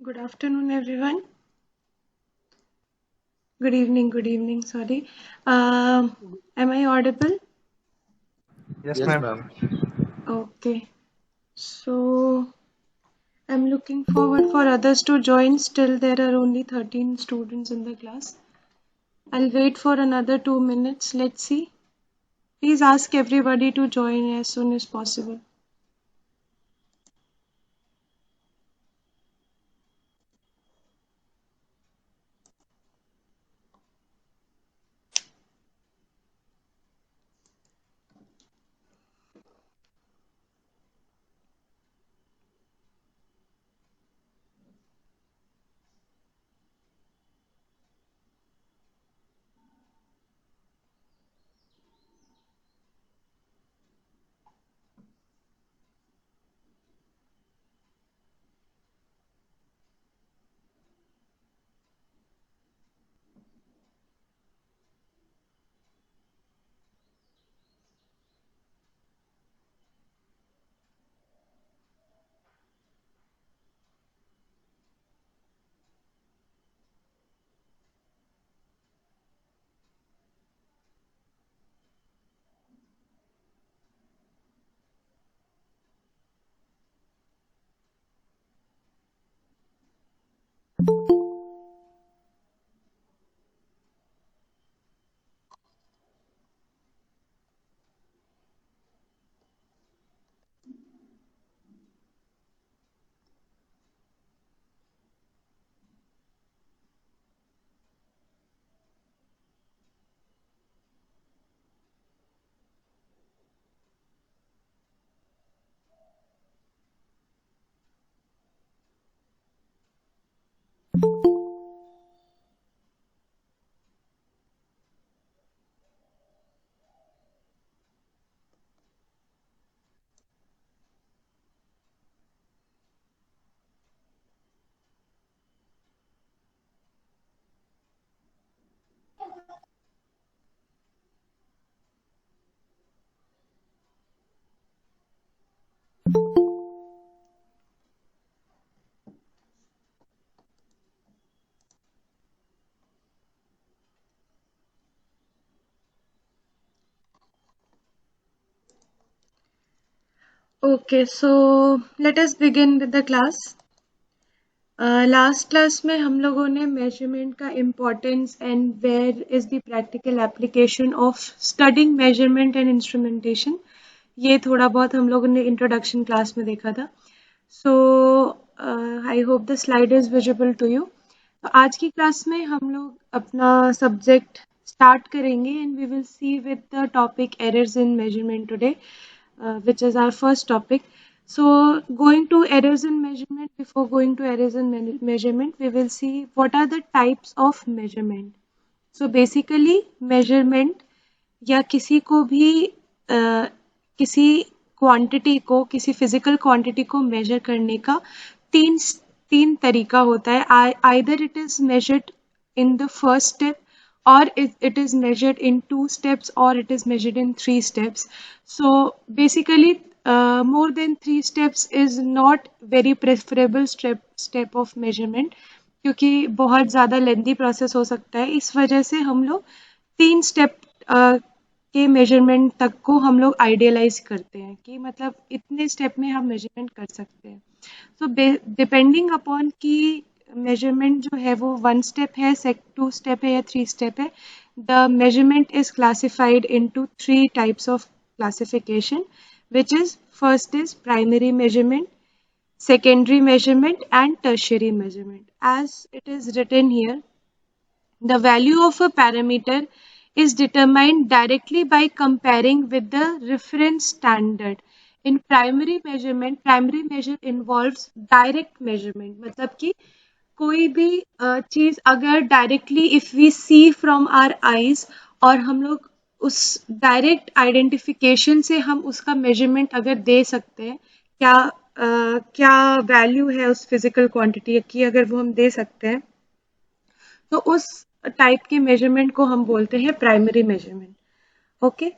Good afternoon, everyone. Good evening, sorry. Am I audible? Yes, Yes, ma'am. ma'am. Okay. So, I'm looking forward for others to join. Still, there are only 13 students in the class. I'll wait for another 2 minutes. Let's see. Please ask everybody to join as soon as possible. Okay, so let us begin with the class. Last class में हम लोगों ने measurement का importance and where is the practical application of studying measurement and instrumentation ये थोड़ा बहुत हम लोगों ने इंट्रोडक्शन क्लास में देखा था. So I hope the slide is visible to you. तो आज की क्लास में हम लोग अपना सब्जेक्ट स्टार्ट करेंगे and we will see with the topic errors in measurement today, which is our first topic. So, going to errors in measurement, before going to errors in measurement, we will see what are the types of measurement. So, basically, measurement या किसी को भी किसी quantity को किसी physical quantity को major करने का तीन तीन तरीका होता है. Either it is measured in the first step, or it is measured in 2 steps, or it is measured in 3 steps. So basically, more than 3 steps is not very preferable step of measurement, क्योंकि बहुत ज़्यादा lengthy process हो सकता है. इस वजह से हम लोग 3 स्टेप के मेजरमेंट तक को हम लोग आइडियलाइज करते हैं कि मतलब इतने स्टेप में हम मेजरमेंट कर सकते हैं. सो डिपेंडिंग अपॉन कि मेजरमेंट जो है वो 1 स्टेप है, 2 स्टेप है या 3 स्टेप है, the measurement is classified into 3 types of classification, which is first is primary measurement, secondary measurement and tertiary measurement. As it is written here, the value of a parameter is determined directly by comparing with the reference standard. In primary measure involves direct measurement. मतलब कि कोई भी चीज अगर directly if we see from our eyes और हम लोग उस डायरेक्ट आइडेंटिफिकेशन से हम उसका मेजरमेंट अगर दे सकते हैं, क्या वैल्यू है उस फिजिकल क्वांटिटी की अगर वो हम दे सकते हैं, तो उस टाइप के मेजरमेंट को हम बोलते हैं primary measurement. Okay.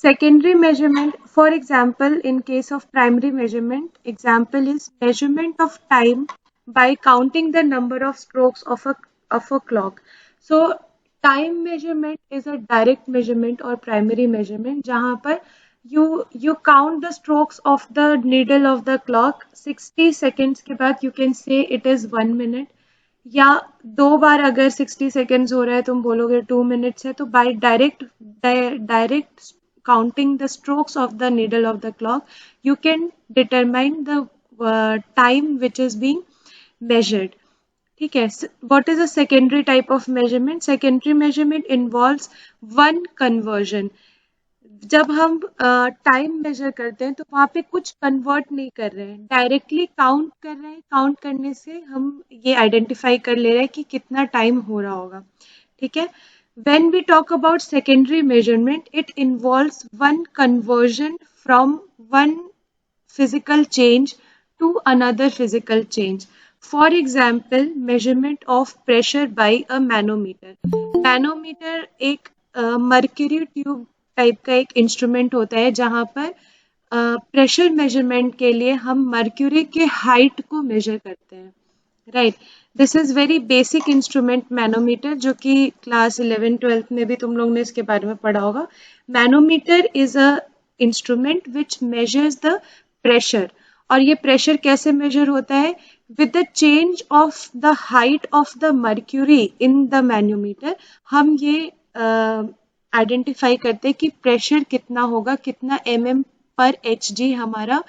Secondary measurement, for example, in case of primary measurement, example is measurement of time by counting the number of strokes of a clock. So time measurement is a direct measurement or primary measurement जहाँ पर you count the strokes of the needle of the clock 60 seconds के बाद you can say it is 1 minute, या 2 बार अगर 60 seconds हो रहा है तुम बोलोगे 2 मिनट्स है, तो by direct counting the strokes of the needle of the clock, you can determine the time which is being measured. ठीक है. What is a secondary type of measurement? Secondary measurement involves one conversion. जब हम time major करते हैं तो वहाँ पे कुछ कन्वर्ट नहीं कर रहे हैं, डायरेक्टली काउंट कर रहे हैं. काउंट करने से हम ये आइडेंटिफाई कर ले रहे हैं कि कितना टाइम हो रहा होगा. ठीक है. When we talk about secondary measurement, it involves one conversion from one physical change to another physical change. For example, measurement of pressure by a manometer. Manometer एक मर्क्यूरी ट्यूब टाइप का एक instrument होता है जहाँ पर pressure measurement के लिए हम मर्क्यूरी के हाइट को मेजर करते हैं. Right. This is very basic instrument manometer, जो कि क्लास 11-12 में भी तुम लोग ने इसके बारे में पढ़ा होगा. Manometer is a instrument which measures the pressure. और ये प्रेशर कैसे मेजर होता है? With the change of the height of the mercury in the manometer हम ये आइडेंटिफाई करते हैं कि प्रेशर कितना होगा, कितना mm/Hg हमारा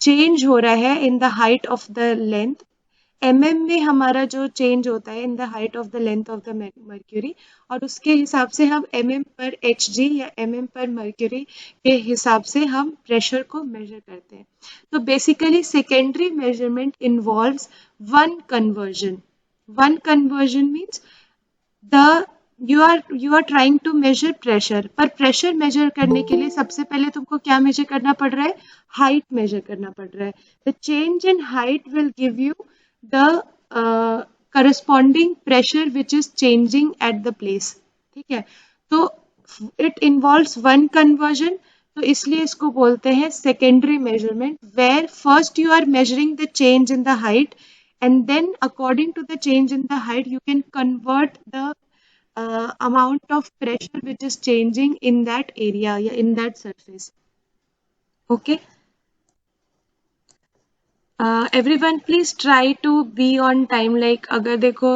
चेंज हो रहा है in the height of the length. mm में हमारा जो चेंज होता है in the height of the length of the mercury, और उसके हिसाब से हम mm/Hg या mm/Mercury के हिसाब से हम प्रेशर को मेजर करते हैं. तो basically secondary measurement involves one conversion. One conversion means you are trying to measure pressure, पर प्रेशर मेजर करने के लिए सबसे पहले तुमको क्या मेजर करना पड़ रहा है? हाइट मेजर करना पड़ रहा है. The change in height will give you the corresponding pressure which is changing at the place. ठीक है. तो it involves one conversion, तो इसलिए इसको बोलते हैं secondary measurement, where first you are measuring the change in the height and then according to the change in the height you can convert the amount of pressure which is changing in that area या in that surface. Okay. Everyone please try to be on time. Like अगर देखो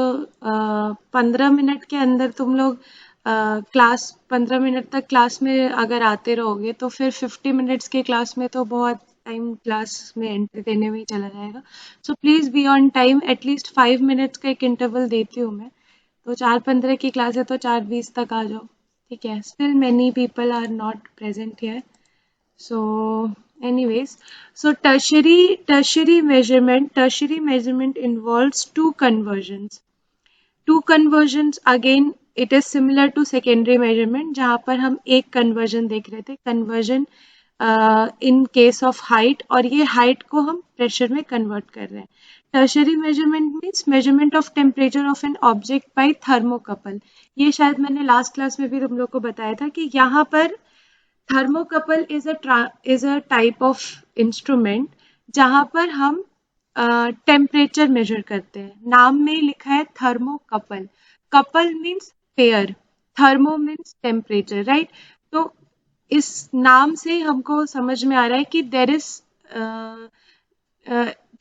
15 minute के अंदर तुम लोग class 15 minute तक class में अगर आते रहोगे तो फिर 50 मिनट्स के क्लास में तो बहुत टाइम क्लास में एंट्री देने में ही चला जाएगा. So please be on time. At least 5 minutes का एक इंटरवल देती हूँ मैं. तो 4:15 की क्लास है तो 4:20 तक आ जाओ. ठीक है. Still many people are not present here. So anyways, so tertiary measurement involves two conversions. Again it is similar to secondary measurement, जहाँ पर हम एक conversion देख रहे थे. Conversion in case of height, और ये height को हम pressure में convert कर रहे हैं. Tertiary measurement means measurement of temperature of an object by thermocouple. ये शायद मैंने लास्ट क्लास में भी तुम लोग को बताया था कि यहाँ पर thermocouple is a type of instrument जहाँ पर हम टेम्परेचर मेजर करते हैं. नाम में लिखा है thermocouple. Couple means pair, thermo means temperature. Right. तो इस नाम से हमको समझ में आ रहा है कि there is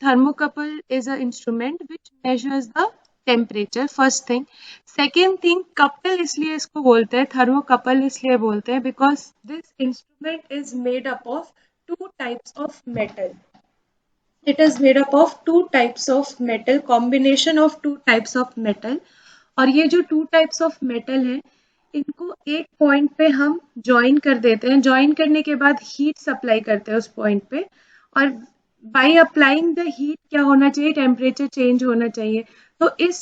thermocouple is a instrument which measures the temperature. First thing. Second thing, couple इसलिए इसको बोलते हैं, थर्मोकपल इसलिए बोलते हैं because this instrument is made up of two types of metal. It is made up of two types of metal, combination of two types of metal. और ये जो टू टाइप्स ऑफ मेटल है इनको एक point पे हम join कर देते हैं. ज्वाइन करने के बाद हीट सप्लाई करते हैं उस पॉइंट पे, और बाय अप्लाइंग द हीट क्या होना चाहिए? टेम्परेचर चेंज होना चाहिए. तो इस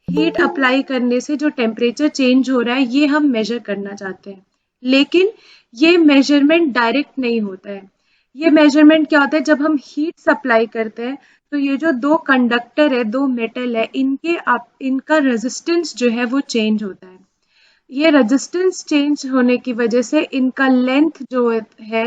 हीट अप्लाई करने से जो टेम्परेचर चेंज हो रहा है ये हम मेजर करना चाहते हैं. लेकिन ये मेजरमेंट डायरेक्ट नहीं होता है. ये मेजरमेंट क्या होता है? जब हम हीट सप्लाई करते हैं तो ये जो दो कंडक्टर है, दो मेटल है, इनका रेजिस्टेंस जो है वो चेंज होता है. ये रेजिस्टेंस चेंज होने की वजह से इनका लेंथ जो है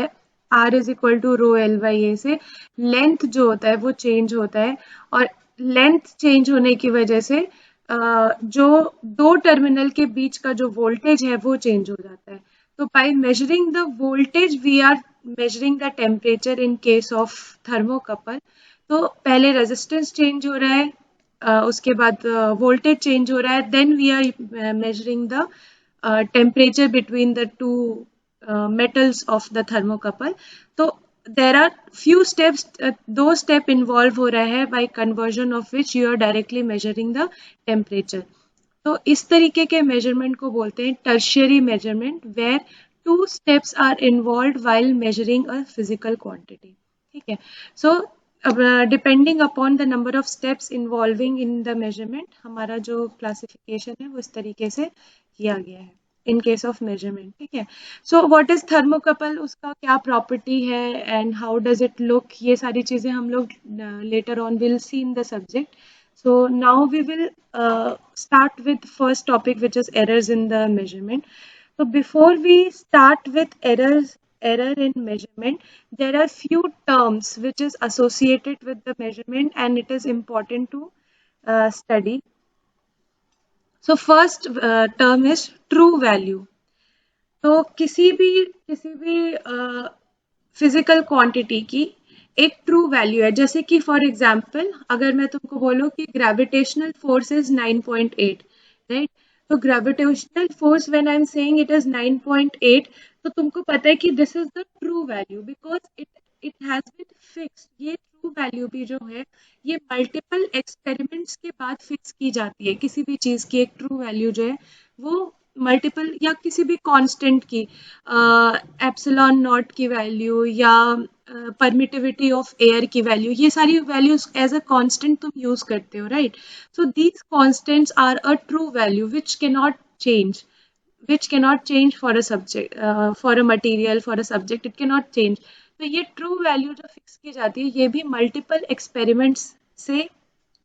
R is equal to rho L by A से लेंथ जो होता है वो चेंज होता है, और लेंथ चेंज होने की वजह से जो दो टर्मिनल के बीच का जो वोल्टेज है वो चेंज हो जाता है। तो by measuring the voltage we are measuring the temperature in case of thermocouple. तो पहले रेजिस्टेंस चेंज हो रहा है, उसके बाद वोल्टेज चेंज हो रहा है, then we are measuring the temperature between the two metals of the thermocouple. तो there are few steps, दो step involve हो रहा है by conversion of which you are directly measuring the temperature. तो इस तरीके के measurement को बोलते हैं tertiary measurement where two steps are involved while measuring a physical quantity. ठीक है, so depending upon the number of steps involving in the measurement हमारा जो क्लासिफिकेशन है वो इस तरीके से किया गया है इन केस ऑफ मेजरमेंट। ठीक है, सो व्हाट इज थर्मोकपल, उसका क्या प्रॉपर्टी है and how does it look, ये सारी चीजें हम लोग later on will see in the subject. So now we will start with first topic, which is errors in the measurement. So before we start with error in measurement, there are few terms which is associated with the measurement and it is important to study. So first term is true value. तो किसी भी physical quantity की एक true value है, जैसे कि for example अगर मैं तुमको बोलूं कि ग्रेविटेशनल फोर्स इज 9.8, राइट? तो gravitational force when I am saying it is 9.8, तो तुमको पता है कि this is the true value because it it has been fixed. ये ट्रू वैल्यू भी जो है ये मल्टीपल एक्सपेरिमेंट्स के बाद फिक्स की जाती है। किसी भी चीज की एक ट्रू वैल्यू जो है वो मल्टीपल या किसी भी कांस्टेंट की एप्सिलॉन नॉट की वैल्यू या परमिटिविटी ऑफ एयर की वैल्यू, ये सारी वैल्यूज एज अ कांस्टेंट तुम यूज करते हो, right? So these constants are a true value which cannot change for a subject, for a material, for a subject it cannot change. तो ये true value जो fix की जाती है ये भी मल्टीपल एक्सपेरिमेंट्स से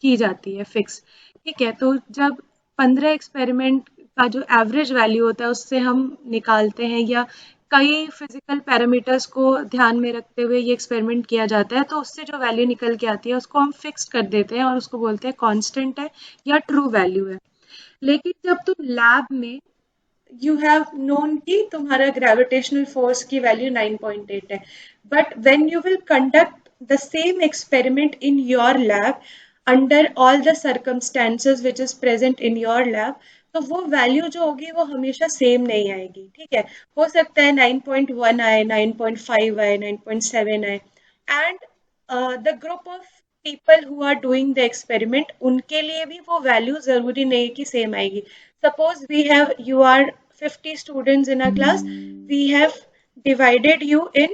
की जाती है फिक्स। ठीक है, तो जब 15 एक्सपेरिमेंट का जो एवरेज वैल्यू होता है उससे हम निकालते हैं या कई फिजिकल पैरामीटर्स को ध्यान में रखते हुए ये एक्सपेरिमेंट किया जाता है, तो उससे जो वैल्यू निकल के आती है उसको हम फिक्स कर देते हैं और उसको बोलते हैं कांस्टेंट है या ट्रू वैल्यू है। लेकिन जब तुम लैब में यू हैव नोन कि तुम्हारा ग्रेविटेशनल फोर्स की वैल्यू 9.8 है, but when you will conduct the same experiment in your lab under all the circumstances which is present in your lab, तो वो वैल्यू जो होगी वो हमेशा सेम नहीं आएगी। ठीक है, हो सकता है 9.1 आए, 9.5 आए, 9.7 आए, and the group of people who are doing the experiment उनके लिए भी वो वैल्यू जरूरी नहीं कि सेम आएगी। Suppose you are 50 students in a class, we have divided you in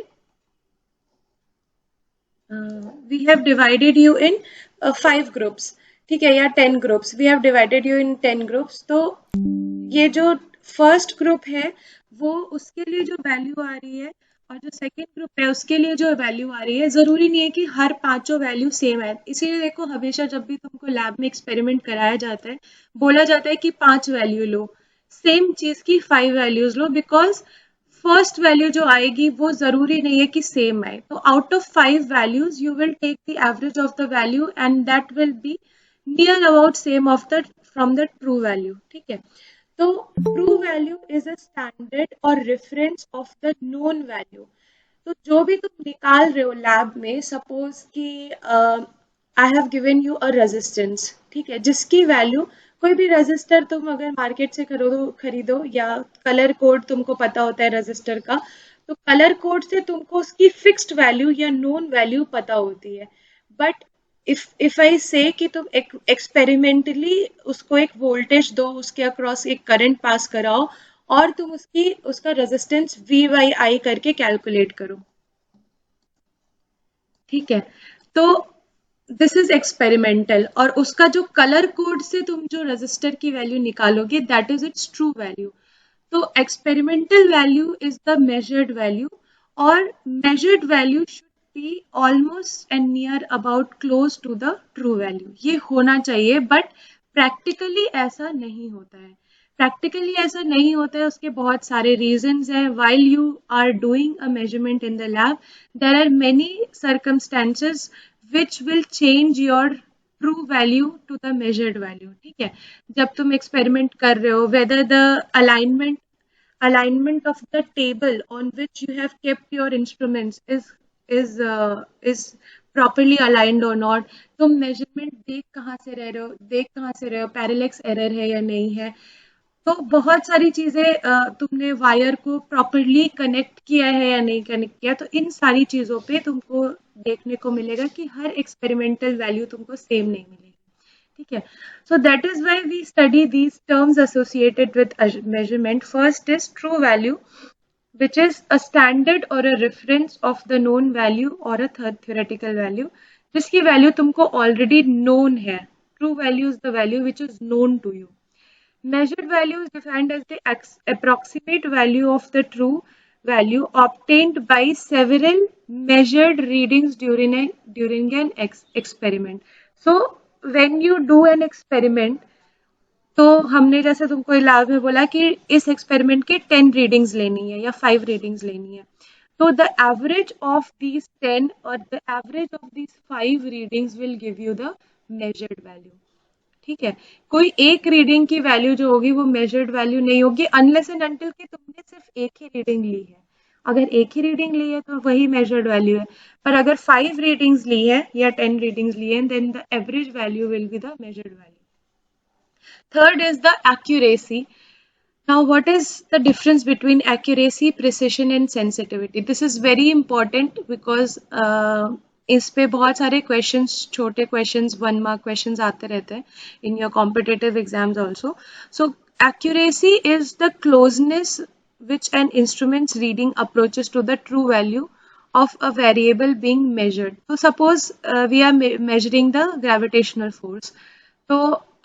five groups, ठीक है, या 10 groups, we have divided you in 10 groups। तो ये जो फर्स्ट ग्रुप है वो उसके लिए जो वैल्यू आ रही है और जो सेकेंड ग्रुप है उसके लिए जो वैल्यू आ रही है, जरूरी नहीं है कि हर पांचों वैल्यू सेम है। इसीलिए देखो हमेशा जब भी तुमको लैब में एक्सपेरिमेंट कराया जाता है बोला जाता है कि 5 वैल्यू लो, सेम चीज की 5 values low, because first value जो आएगी वो जरूरी नहीं है कि सेम आए। तो out of 5 values you will take the average of the value and that will be near about same of the from the true value. ठीक है, तो true value is a standard और reference of the known value. तो जो भी तुम निकाल रहे हो लैब में, सपोज कि I have given you a resistance, ठीक है, जिसकी वैल्यू कोई भी रेजिस्टर तुम अगर मार्केट से खरीदो या कलर कोड तुमको पता होता है रेजिस्टर का, तो कलर कोड से तुमको उसकी फिक्स्ड वैल्यू या नोन वैल्यू पता होती है। बट इफ आई से कि तुम एक्सपेरिमेंटली उसको एक वोल्टेज दो, उसके अक्रॉस एक करंट पास कराओ और तुम उसका रेजिस्टेंस वी बाई आई करके कैलकुलेट करो। ठीक है, तो दिस इज एक्सपेरिमेंटल, और उसका जो कलर कोड से तुम जो रेजिस्टर की वैल्यू निकालोगे that is its true value. तो experimental value is the measured value, और measured value should be almost and near about close to the true value, ये होना चाहिए। बट प्रैक्टिकली ऐसा नहीं होता है। प्रैक्टिकली ऐसा नहीं होता है, उसके बहुत सारे रीजंस हैं. While you are doing a measurement in the lab, there are many circumstances which will change your true value to the measured value. ठीक है, जब तुम एक्सपेरिमेंट कर रहे हो, whether the alignment of the table on which you have kept your instruments is properly aligned or not. तुम measurement देख कहाँ से रहे हो, पैरेलेक्स एरर है या नहीं है. तो बहुत सारी चीजें, तुमने वायर को प्रॉपरली कनेक्ट किया है या नहीं कनेक्ट किया, तो इन सारी चीजों पे तुमको देखने को मिलेगा कि हर एक्सपेरिमेंटल वैल्यू तुमको सेम नहीं मिलेगी. ठीक है, so that is why we study these terms associated with measurement. First is true value, which is a standard or a reference of the known value or a theoretical value, जिसकी value तुमको already known है. True value is the value which is known to you. Measured value is defined as the approximate value of the true value obtained by several measured readings during an experiment. So when you do an experiment, तो हमने जैसे तुमको lab में बोला कि इस experiment के 10 readings लेनी है या 5 रीडिंग्स लेनी है, तो द एवरेज ऑफ दीज 10 और the average of these 5 readings will give you the measured value. ठीक है, कोई एक रीडिंग की वैल्यू जो होगी वो मेजर्ड वैल्यू नहीं होगी अनलेस एंड अनटिल कि तुमने सिर्फ एक ही रीडिंग ली है. अगर एक ही रीडिंग ली है तो वही मेजर्ड वैल्यू है, पर अगर 5 रीडिंग्स ली है या 10 रीडिंग्स ली है, then the average value will be the measured value. Third is the accuracy. Now, what is the difference between accuracy, precision and sensitivity? This is very important because इस पे बहुत सारे क्वेश्चंस, छोटे क्वेश्चंस, 1 mark क्वेश्चंस आते रहते हैं in your competitive exams also. So, accuracy is the closeness which an instrument's reading approaches to the true value of a variable being measured. So, suppose we are measuring the gravitational force. तो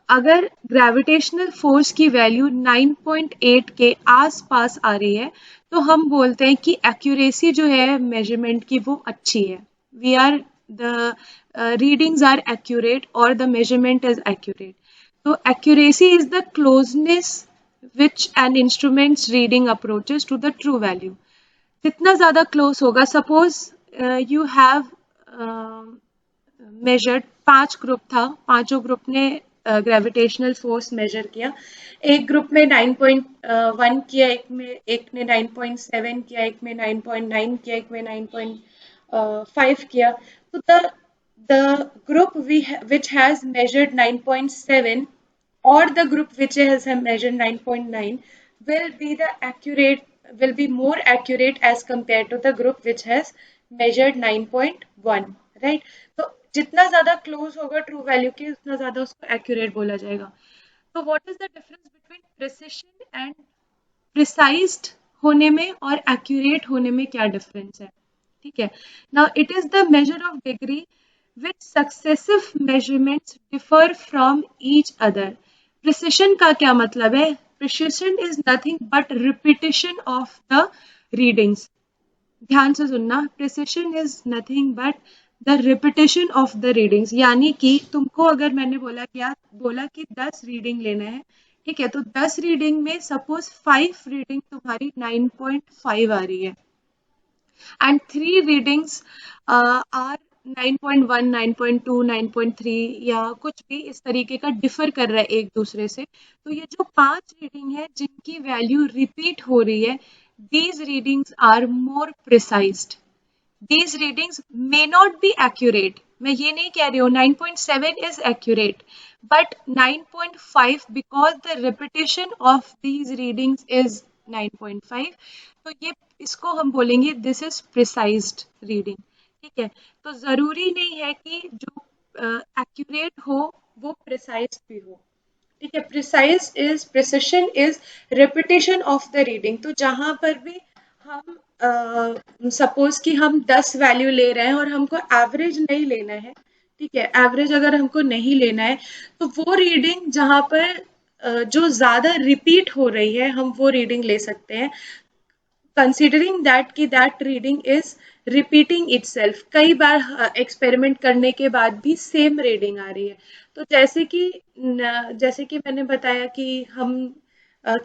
अगर gravitational force की value 9.8 के आसपास आ रही है, तो हम बोलते हैं कि एक्यूरेसी जो है मेजरमेंट की वो अच्छी है. We are the readings are accurate और द मेजरमेंट इज एक्यूरेट. तो accuracy is the closeness which an instruments reading approaches to the true value. जितना ज्यादा क्लोज होगा, suppose you have measured 5 group था, पांचों ग्रुप ने ग्रेविटेशनल फोर्स मेजर किया. एक ग्रुप में 9.1 किया, एक ने 9.7 किया, एक में 9.9 किया, एक में 9.5 किया. तो the group which has measured 9.7 or the group which has measured 9.9 will be more accurate as compared to the group which has measured 9.1, right? तो जितना ज्यादा क्लोज होगा ट्रू वैल्यू के, उतना ज्यादा उसको एक्यूरेट बोला जाएगा. तो what is the difference between precision and precised होने में और एक्यूरेट होने में क्या डिफरेंस है? ठीक है, now it is the measure of degree which successive measurements differ from each other. Precision का क्या मतलब है? Precision is nothing but repetition of the readings. ध्यान से सुनना, precision is nothing but the repetition of the readings. यानी कि तुमको अगर मैंने बोला कि 10 रीडिंग लेना है, ठीक है, तो 10 रीडिंग में सपोज 5 रीडिंग तुम्हारी 9.5 आ रही है एंड 3 रीडिंग्स आर 9.1, 9.2, 9.3 या कुछ भी इस तरीके का डिफर कर रहा है एक दूसरे से. तो ये जो 5 रीडिंग है जिनकी वैल्यू रिपीट हो रही है, these readings are more precise. These readings may not be accurate. मैं ये नहीं कह रही हूँ 9.7 is accurate, but 9.5 because the repetition of these readings is 9.5. तो ये इसको हम बोलेंगे this is precise reading. ठीक है, तो जरूरी नहीं है कि जो accurate हो वो precise भी हो. ठीक है, precise is, precision is repetition of the reading. तो जहां पर भी हम सपोज कि हम 10 वैल्यू ले रहे हैं और हमको एवरेज नहीं लेना है, ठीक है, एवरेज अगर हमको नहीं लेना है, तो वो रीडिंग जहां पर जो ज्यादा रिपीट हो रही है, हम वो रीडिंग ले सकते हैं, कंसिडरिंग दैट कि that reading is repeating itself. कई बार एक्सपेरिमेंट करने के बाद भी सेम रीडिंग आ रही है. तो जैसे कि मैंने बताया कि हम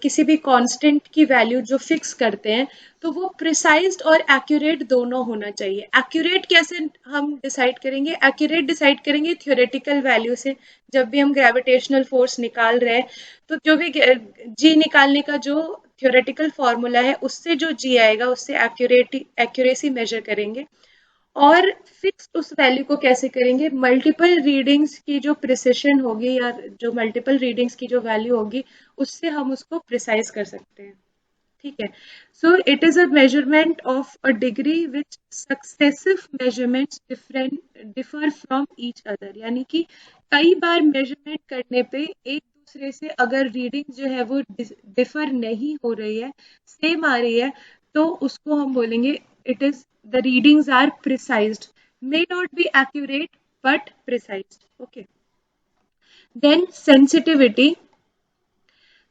किसी भी कांस्टेंट की वैल्यू जो फिक्स करते हैं, तो वो प्रिसाइज्ड और एक्यूरेट दोनों होना चाहिए। एक्यूरेट कैसे हम डिसाइड करेंगे? एक्यूरेट डिसाइड करेंगे थ्योरेटिकल वैल्यू से। जब भी हम ग्रेविटेशनल फोर्स निकाल रहे हैं, तो जो भी जी निकालने का जो थ्योरेटिकल फॉर्मूला है, उससे जो जी आएगा उससे एक्यूरेसी मेजर करेंगे। और फिक्स उस वैल्यू को कैसे करेंगे? मल्टीपल रीडिंग्स की जो प्रिसिशन होगी या जो मल्टीपल रीडिंग्स की जो वैल्यू होगी, उससे हम उसको प्रिसाइज कर सकते हैं। ठीक है। सो it is a measurement of a degree which successive measurements differ from each other, यानी कि कई बार मेजरमेंट करने पे एक दूसरे से अगर रीडिंग जो है वो डिफर नहीं हो रही है, सेम आ रही है, तो उसको हम बोलेंगे it is the readings are precised, may not be accurate but precise. Okay. Then sensitivity.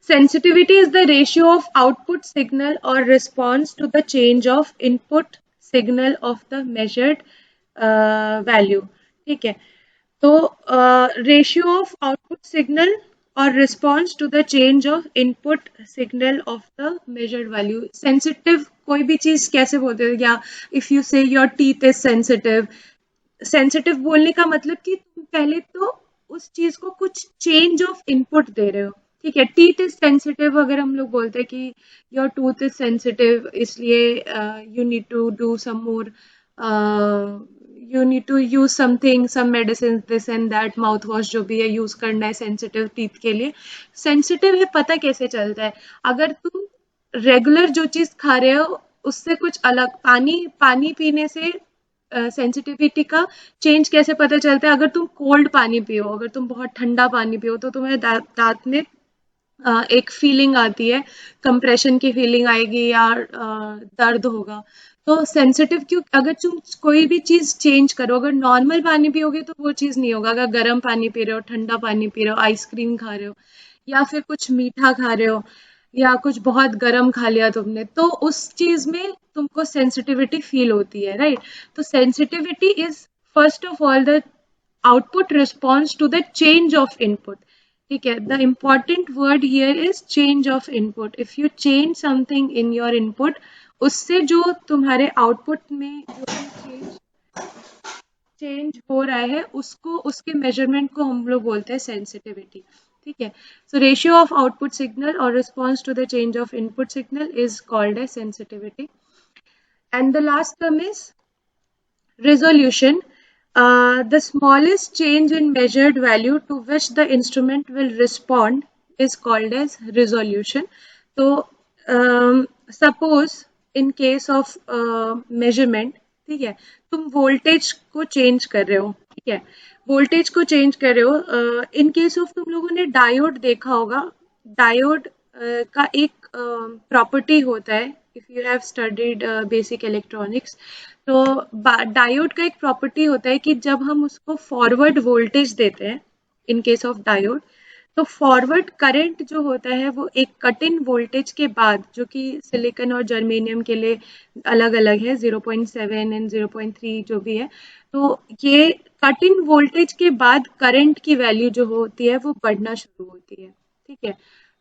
Sensitivity is the ratio of output signal or response to the change of input signal of the measured value. ठीक है। तो ratio of output signal और response to the change of input signal of the measured value. Sensitive कोई भी चीज कैसे बोलते हैं? या if you say your teeth is sensitive, sensitive बोलने का मतलब कि तुम पहले तो उस चीज को कुछ चेंज ऑफ इनपुट दे रहे हो। ठीक है। टीथ इज सेंसिटिव अगर हम लोग बोलते हैं कि योर टूथ इज सेंसिटिव, इसलिए you need to do some more, you need to use something, some medicine, this and that, mouth wash जो भी है यूज करना है सेंसिटिव टीथ के लिए। सेंसिटिव है पता कैसे चलता है? अगर तुम रेगुलर जो चीज खा रहे हो उससे कुछ अलग, पानी पानी पीने से सेंसिटिविटी का चेंज कैसे पता चलता है? अगर तुम कोल्ड पानी पियो, अगर तुम बहुत ठंडा पानी पियो, तो तुम्हारे दांत में एक फीलिंग आती है, कंप्रेशन की फीलिंग आएगी या दर्द होगा। तो सेंसिटिव क्यों? अगर तुम कोई भी चीज चेंज करो, अगर नॉर्मल पानी पियोगे तो वो चीज नहीं होगा। अगर गर्म पानी पी रहे हो, ठंडा पानी पी रहे हो, आइसक्रीम खा रहे हो, या फिर कुछ मीठा खा रहे हो, या कुछ बहुत गर्म खा लिया तुमने, तो उस चीज में तुमको सेंसिटिविटी फील होती है, राइट? तो sensitivity is first of all the output response to the change of input. ठीक है। The important word here is change of input. If you change something in your input, उससे जो तुम्हारे output में जो भी चेंज हो रहा है, उसको, उसके मेजरमेंट को हम लोग बोलते हैं सेंसिटिविटी। ठीक है। So ratio of output signal और response to the change of input signal is called as sensitivity. And the last term is resolution. The smallest change in measured value to which the instrument will respond is called as resolution. So suppose in case of measurement, ठीक है, तुम voltage को change कर रहे हो। ठीक है। Voltage को चेंज कर रहे हो, इन केस ऑफ तुम लोगों ने डायोड देखा होगा। डायोड का एक प्रॉपर्टी होता है, if you have studied basic electronics, तो डायोड का एक प्रॉपर्टी होता है कि जब हम उसको फॉरवर्ड वोल्टेज देते हैं, इन केस ऑफ डायोड, तो फॉरवर्ड करंट जो होता है वो एक कट इन वोल्टेज के बाद, जो कि सिलिकॉन और जर्मेनियम के लिए अलग अलग है, 0.7 एंड 0.3 जो भी है, तो ये कट इन वोल्टेज के बाद करंट की वैल्यू जो होती है वो बढ़ना शुरू होती है। ठीक है।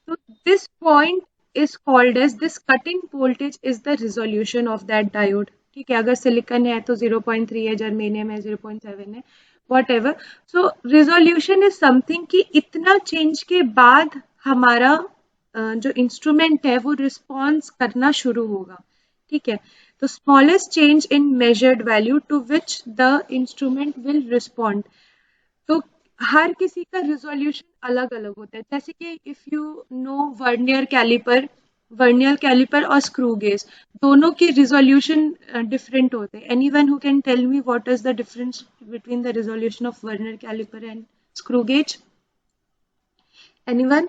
तो this point is called as, this cutting voltage is the resolution of that diode. ठीक है। अगर सिलिकॉन है तो 0.3 है, जर्मेनियम है 0.7 है, what ever. So resolution is something कि इतना चेंज के बाद हमारा जो इंस्ट्रूमेंट है वो रिस्पॉन्स करना शुरू होगा। ठीक है। तो smallest change in measured value to which the instrument will respond. तो हर किसी का रिजोल्यूशन अलग अलग होता है। जैसे कि if you know vernier caliper, vernier caliper और स्क्रू गेज, दोनों के रिजोल्यूशन डिफरेंट होते हैं। Anyone who can tell me what is the difference between the resolution of vernier caliper and screw gauge? Anyone?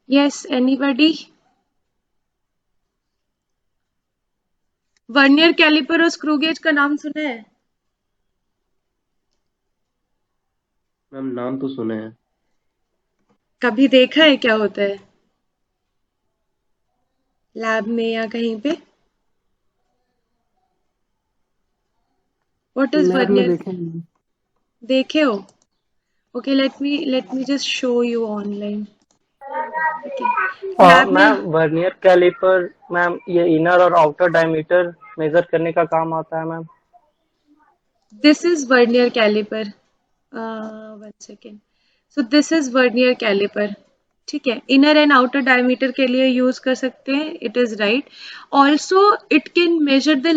Yes, anybody? Vernier caliper और screw gauge का नाम सुना है? मैम नाम तो सुने हैं। कभी देखा है क्या होता है लैब में या कहीं पे? What is मैथ में vernier? देखे नहीं। देखे हो? Okay, let me just show you online. Okay. Lab में मैम वर्नियर कैलिपर मैम ये इनर और आउटर डायमीटर मेजर करने का काम आता है ma'am. this is vernier caliper. 1 second. So this is vernier caliper. ठीक है, इनर एंड आउटर डायमीटर के लिए यूज कर सकते हैं, it is right. Also it can measure the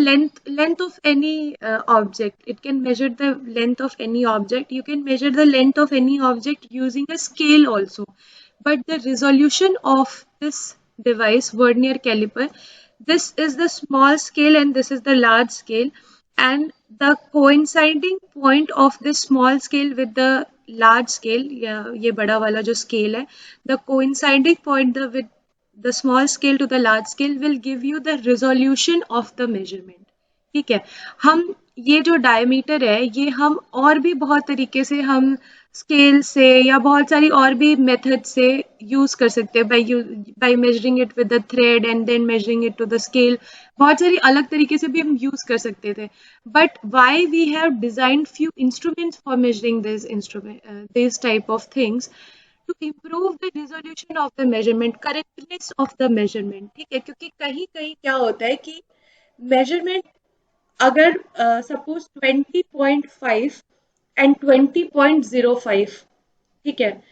length of any object. It can measure the length of any object. You can measure the length of any object using a scale also. But the resolution of this device, vernier caliper, this is the small scale and this is the large scale, and the coinciding point of this small scale with the large scale, या ये बड़ा वाला जो scale है, the coinciding point with the small scale to the large scale will give you the resolution of the measurement. ठीक है, हम ये जो डायमीटर है ये हम और भी बहुत तरीके से हम स्केल से या बहुत सारी और भी मेथड से यूज कर सकते हैं. By measuring it with the thread and then measuring it to the scale. बहुत सारी अलग तरीके से भी हम यूज कर सकते थे. But why we have designed few instruments for measuring this type of things to improve the resolution of the measurement, correctness of the measurement. ठीक है, क्योंकि कहीं कहीं क्या होता है कि मेजरमेंट अगर सपोज 20.5 एंड 20.05, ठीक है,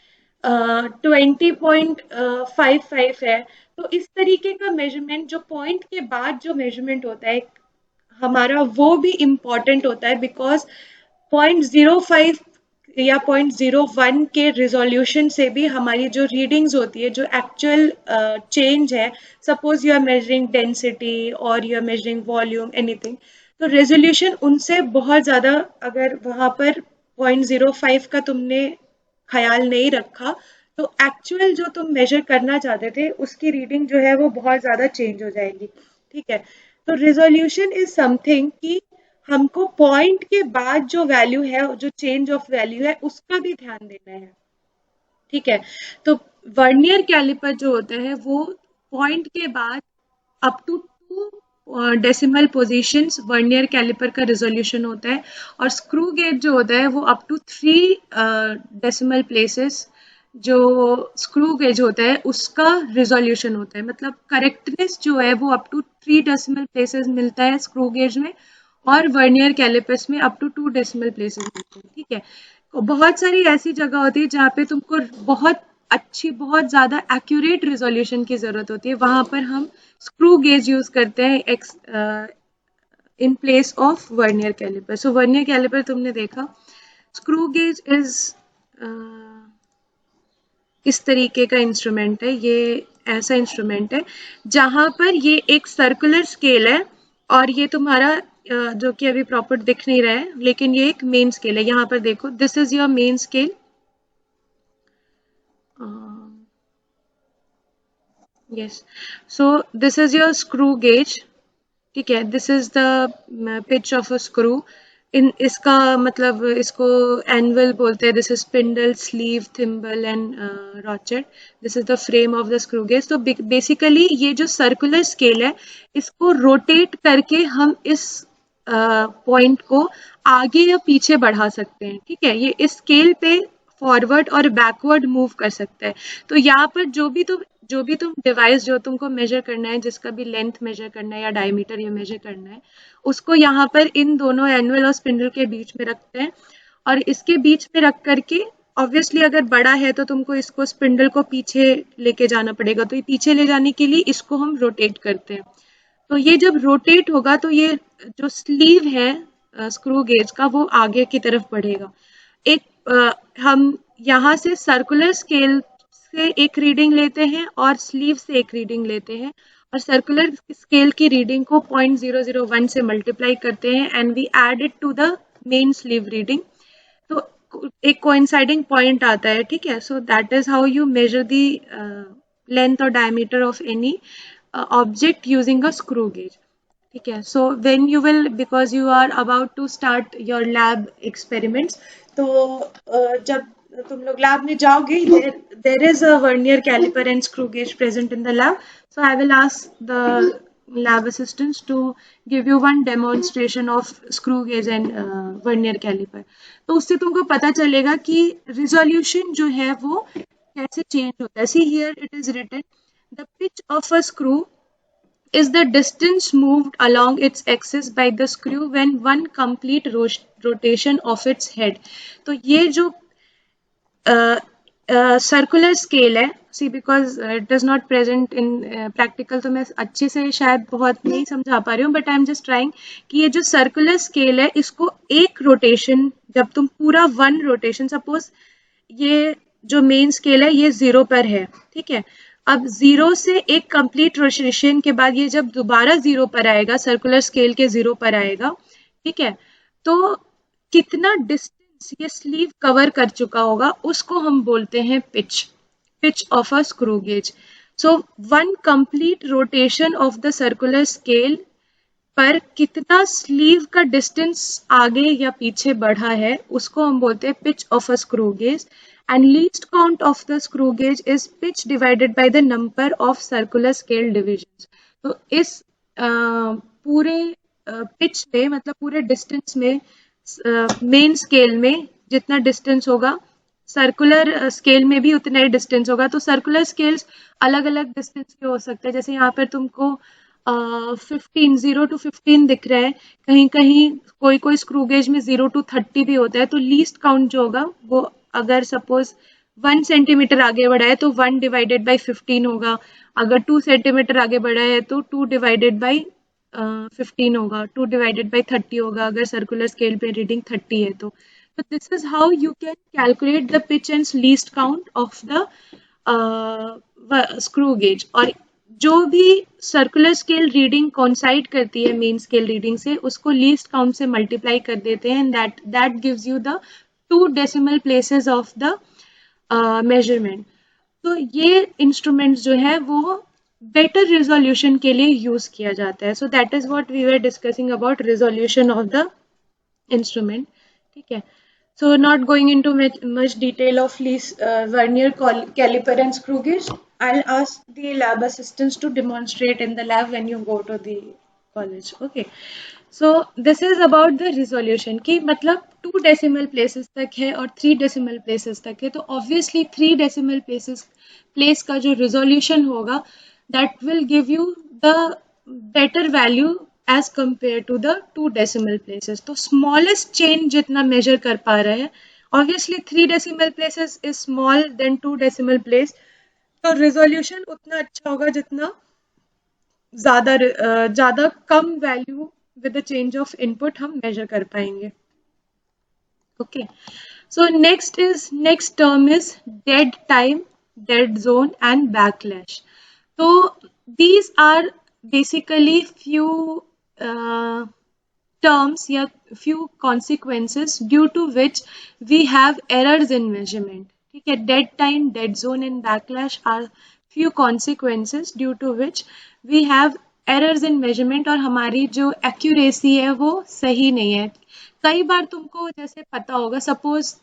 20.55 है, तो इस तरीके का मेजरमेंट जो पॉइंट के बाद जो मेजरमेंट होता है हमारा वो भी इम्पॉर्टेंट होता है. बिकॉज 0.05 या 0.01 के रिजोल्यूशन से भी हमारी जो रीडिंग्स होती है, जो एक्चुअल चेंज है, suppose you are measuring density और you are measuring volume anything, तो रेजोल्यूशन उनसे बहुत ज़्यादा, अगर वहाँ पर 0.05 का तुमने ख्याल नहीं रखा तो एक्चुअल जो तुम मेजर करना चाहते थे उसकी रीडिंग जो है वो बहुत ज़्यादा चेंज हो जाएगी. ठीक है, तो रिजोल्यूशन इज समथिंग कि हमको पॉइंट के बाद जो वैल्यू है, जो चेंज ऑफ वैल्यू है, उसका भी ध्यान देना है. ठीक है, तो वर्नियर कैलिपर जो होता है वो पॉइंट के बाद up to 2 decimal positions vernier caliper का रिजोल्यूशन होता है. और स्क्रू गेज जो होता है वो अप टू 3 डेसिमल प्लेसेस जो स्क्रू गेज होता है उसका रिजोल्यूशन होता है. मतलब करेक्टनेस जो है वो अप टू 3 डेसिमल प्लेसेस मिलता है स्क्रू गेज में, और वर्नियर कैलिपर्स में अप टू 2 डेसिमल प्लेसेस मिलते हैं. ठीक है, बहुत सारी ऐसी जगह होती है जहाँ पे तुमको बहुत अच्छी, बहुत ज़्यादा एक्यूरेट रिजोल्यूशन की ज़रूरत होती है. वहाँ पर हम स्क्रू गेज यूज़ करते हैं in place of vernier caliper. So vernier caliper तुमने देखा. स्क्रू गेज इज इस तरीके का इंस्ट्रूमेंट है. ये ऐसा इंस्ट्रूमेंट है जहाँ पर ये एक सर्कुलर स्केल है और ये तुम्हारा जो कि अभी प्रॉपर दिख नहीं रहा है, लेकिन ये एक मेन स्केल है. यहाँ पर देखो, this is your main scale. Yes, so this is your screw gauge. ठीक है, this is the pitch of a screw. इसका मतलब इसको एनुअल बोलते हैं. This is spindle, sleeve, thimble and ratchet. This is the frame of the screw gauge. तो basically ये जो सर्कुलर स्केल है इसको रोटेट करके हम इस पॉइंट को आगे या पीछे बढ़ा सकते हैं. ठीक है, ये इस स्केल पे फॉरवर्ड और बैकवर्ड मूव कर सकता है. तो यहाँ पर जो भी तुम डिवाइस जो तुमको मेजर करना है, जिसका भी लेंथ मेजर करना है या डायमीटर ये मेजर करना है, उसको यहाँ पर इन दोनों एनुअल और स्पिंडल के बीच में रखते हैं. और इसके बीच में रख करके ऑब्वियसली अगर बड़ा है तो तुमको इसको स्पिंडल को पीछे लेके जाना पड़ेगा. तो ये पीछे ले जाने के लिए इसको हम रोटेट करते हैं. तो ये जब रोटेट होगा तो ये जो स्लीव है स्क्रू गेज का वो आगे की तरफ बढ़ेगा. हम यहाँ से सर्कुलर स्केल से एक रीडिंग लेते हैं और स्लीव से एक रीडिंग लेते हैं, और सर्कुलर स्केल की रीडिंग को 0.001 से मल्टीप्लाई करते हैं and we add it to the main sleeve reading. तो एक कोइंसाइडिंग पॉइंट आता है. ठीक है, so that is how you measure the length और diameter of any object using a screw gauge. ठीक है, so when you will, because you are about to start your lab experiments, तो जब तुम लोग लैब में जाओगे, there is a vernier caliper and screw gauge present in the lab. So I will ask the lab assistants to give you one demonstration of screw gauge and vernier caliper. तो उससे तुमको पता चलेगा कि resolution जो है वो कैसे change होता है. See here it is written, the pitch of a screw is the distance moved along its axis by the screw when one complete rotation of its head. तो ये जो सर्कुलर स्केल है, see because it is not present in practical, तो मैं अच्छे से शायद बहुत नहीं समझा पा रही हूँ, but I am just trying कि ये जो सर्कुलर स्केल है इसको एक रोटेशन, जब तुम पूरा वन रोटेशन, सपोज ये जो मेन स्केल है ये 0 पर है, ठीक है, अब 0 से एक कंप्लीट रोटेशन के बाद ये जब दोबारा 0 पर आएगा, सर्कुलर स्केल के 0 पर आएगा, ठीक है, तो कितना डिस्टेंस ये स्लीव कवर कर चुका होगा उसको हम बोलते हैं pitch of a screw gauge. So one complete rotation of the circular scale पर कितना स्लीव का डिस्टेंस आगे या पीछे बढ़ा है उसको हम बोलते हैं pitch of a screw gauge. And least count of the screw gauge is pitch divided by the number of circular scale divisions. तो इस पूरे पिच में, मतलब पूरे डिस्टेंस में, मेन स्केल में जितना डिस्टेंस होगा, सर्कुलर स्केल में भी उतना ही डिस्टेंस होगा. तो सर्कुलर स्केल्स अलग अलग डिस्टेंस के हो सकते हैं. जैसे यहाँ पर तुमको 0 to 15 दिख रहा है, कहीं कहीं कोई कोई स्क्रू गेज में 0 to 30 भी होता है. तो लीस्ट काउंट जो होगा वो अगर सपोज 1 सेंटीमीटर आगे बढ़ा है तो 1 डिवाइडेड बाई 15 होगा. अगर 2 सेंटीमीटर आगे बढ़ा है तो 2 डिवाइडेड बाई 15 होगा, 2 डिवाइडेड बाई 30 होगा अगर सर्कुलर स्केल पे रीडिंग 30 है तो. This is how you can calculate the pitch and least count of the screw gauge. और जो भी सर्कुलर स्केल रीडिंग कोइंसाइड करती है मेन स्केल रीडिंग से, उसको लीस्ट काउंट से मल्टीप्लाई कर देते हैं, and that gives you the 2 decimal places of the measurement. तो ये इंस्ट्रूमेंट जो है वो बेटर रिजोल्यूशन के लिए यूज किया जाता है. So that is what we were discussing about resolution of the instrument, ठीक है. So not going into much detail of vernier caliper and screw gauge. I'll ask the lab assistants to demonstrate in the lab when you go to the college. Okay. So this is about the resolution कि मतलब 2 decimal places तक है और 3 decimal places तक है. तो obviously 3 decimal place का जो resolution होगा that will give you the better value as compared to the 2 decimal places. तो smallest change जितना measure कर पा रहे हैं, obviously 3 decimal places is small than 2 decimal place. तो resolution उतना अच्छा होगा जितना ज़्यादा कम value with the change of input हम measure कर पाएंगे. Okay. So next term is dead time, dead zone and backlash. So these are basically few terms या few consequences due to which we have errors in measurement. ठीक है, dead time, dead zone and backlash are few consequences due to which we have errors in measurement और हमारी जो accuracy है वो सही नहीं है. कई बार तुमको जैसे पता होगा, सपोज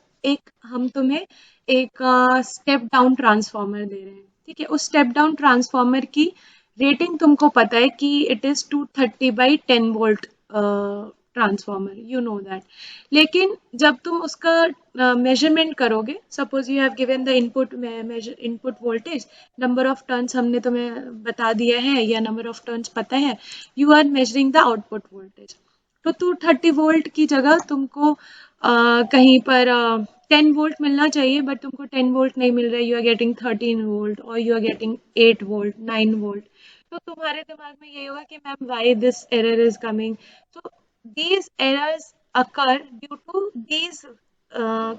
हम तुम्हें एक स्टेप डाउन ट्रांसफॉर्मर दे रहे हैं, ठीक है, उस स्टेप डाउन ट्रांसफॉर्मर की रेटिंग तुमको पता है कि it is 230 by 10 volt transformer, you know that. लेकिन जब तुम उसका मेजरमेंट करोगे, suppose you have given the input voltage, number of turns हमने तुम्हें बता दिया है या नंबर ऑफ टर्न्स पता है, you are measuring the output voltage. तो 230 वोल्ट की जगह तुमको कहीं पर 10 वोल्ट मिलना चाहिए, बट तुमको 10 वोल्ट नहीं मिल रहा है, यू आर गेटिंग 13 वोल्ट और you are getting 8 volt, 9 volt. तो तुम्हारे दिमाग में ये होगा कि ma'am why this error is coming. तो these errors occur due to these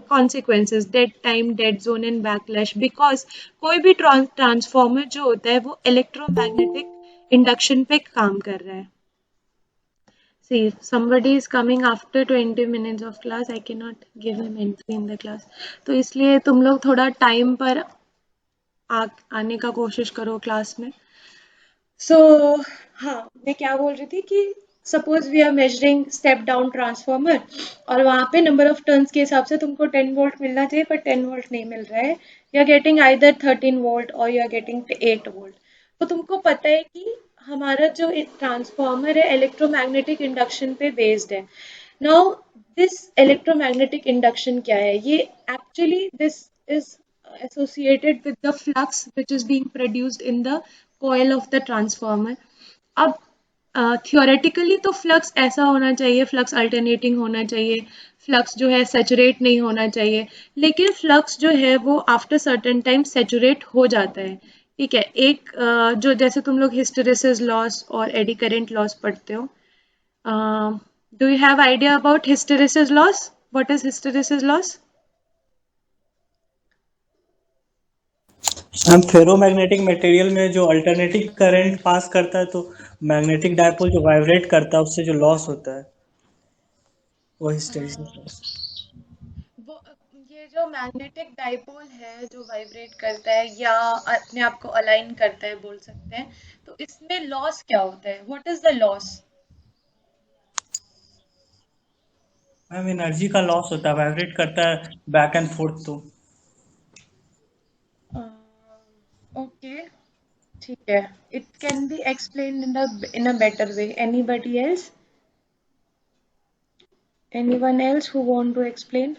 consequences, dead time, dead zone and backlash, because कोई भी ट्रांसफॉर्मर जो होता है वो इलेक्ट्रोमैग्नेटिक इंडक्शन पे काम कर रहा है. See, somebody is coming after 20 minutes of class. I cannot give him entry in the class. तो इसलिए तुम लोग थोड़ा टाइम पर आने का कोशिश करो क्लास में. So हाँ, मैं क्या बोल रही थी कि suppose we are measuring step down transformer और वहाँ पे नंबर ऑफ टर्न्स के हिसाब से तुमको 10 वोल्ट मिलना चाहिए, पर 10 वोल्ट नहीं मिल रहा है. You are getting either 13 volt और यू आर गेटिंग 8 वोल्ट. तो तुमको पता है कि हमारा जो ट्रांसफॉर्मर है इलेक्ट्रोमैग्नेटिक इंडक्शन पे बेस्ड है. नाउ दिस इलेक्ट्रोमैग्नेटिक इंडक्शन क्या है? ये actually this is associated with the flux which is being produced in the coil of the transformer. अब थियोरेटिकली तो फ्लक्स ऐसा होना चाहिए, फ्लक्स अल्टरनेटिंग होना चाहिए, फ्लक्स जो है सैचुरेट नहीं होना चाहिए, लेकिन फ्लक्स जो है वो आफ्टर सर्टेन टाइम सैचुरेट हो जाता है. ठीक है, एक जो जैसे तुम लोग हिस्टेरेसिस लॉस और एडी करंट लॉस पढ़ते हो. Do you have idea about hysteresis loss? What is hysteresis loss? हम फेरोमैग्नेटिक मटेरियल में जो अल्टरनेटिंग करंट पास करता है तो मैग्नेटिक डायपोल जो वाइब्रेट करता है उससे जो लॉस होता है वो हिस्टैरिसीस लॉस. वो ये जो मैग्नेटिक डाइपोल है जो वाइब्रेट करता है या अपने आप को अलाइन करता है बोल सकते हैं, तो इसमें लॉस क्या होता है? What is the loss? Ma'am energy का लॉस होता है, वाइब्रेट करता है बैक एंड फोर्थ तो. ओके, ठीक है. It can be explained in a better way. Anybody else? Anyone else who want to explain?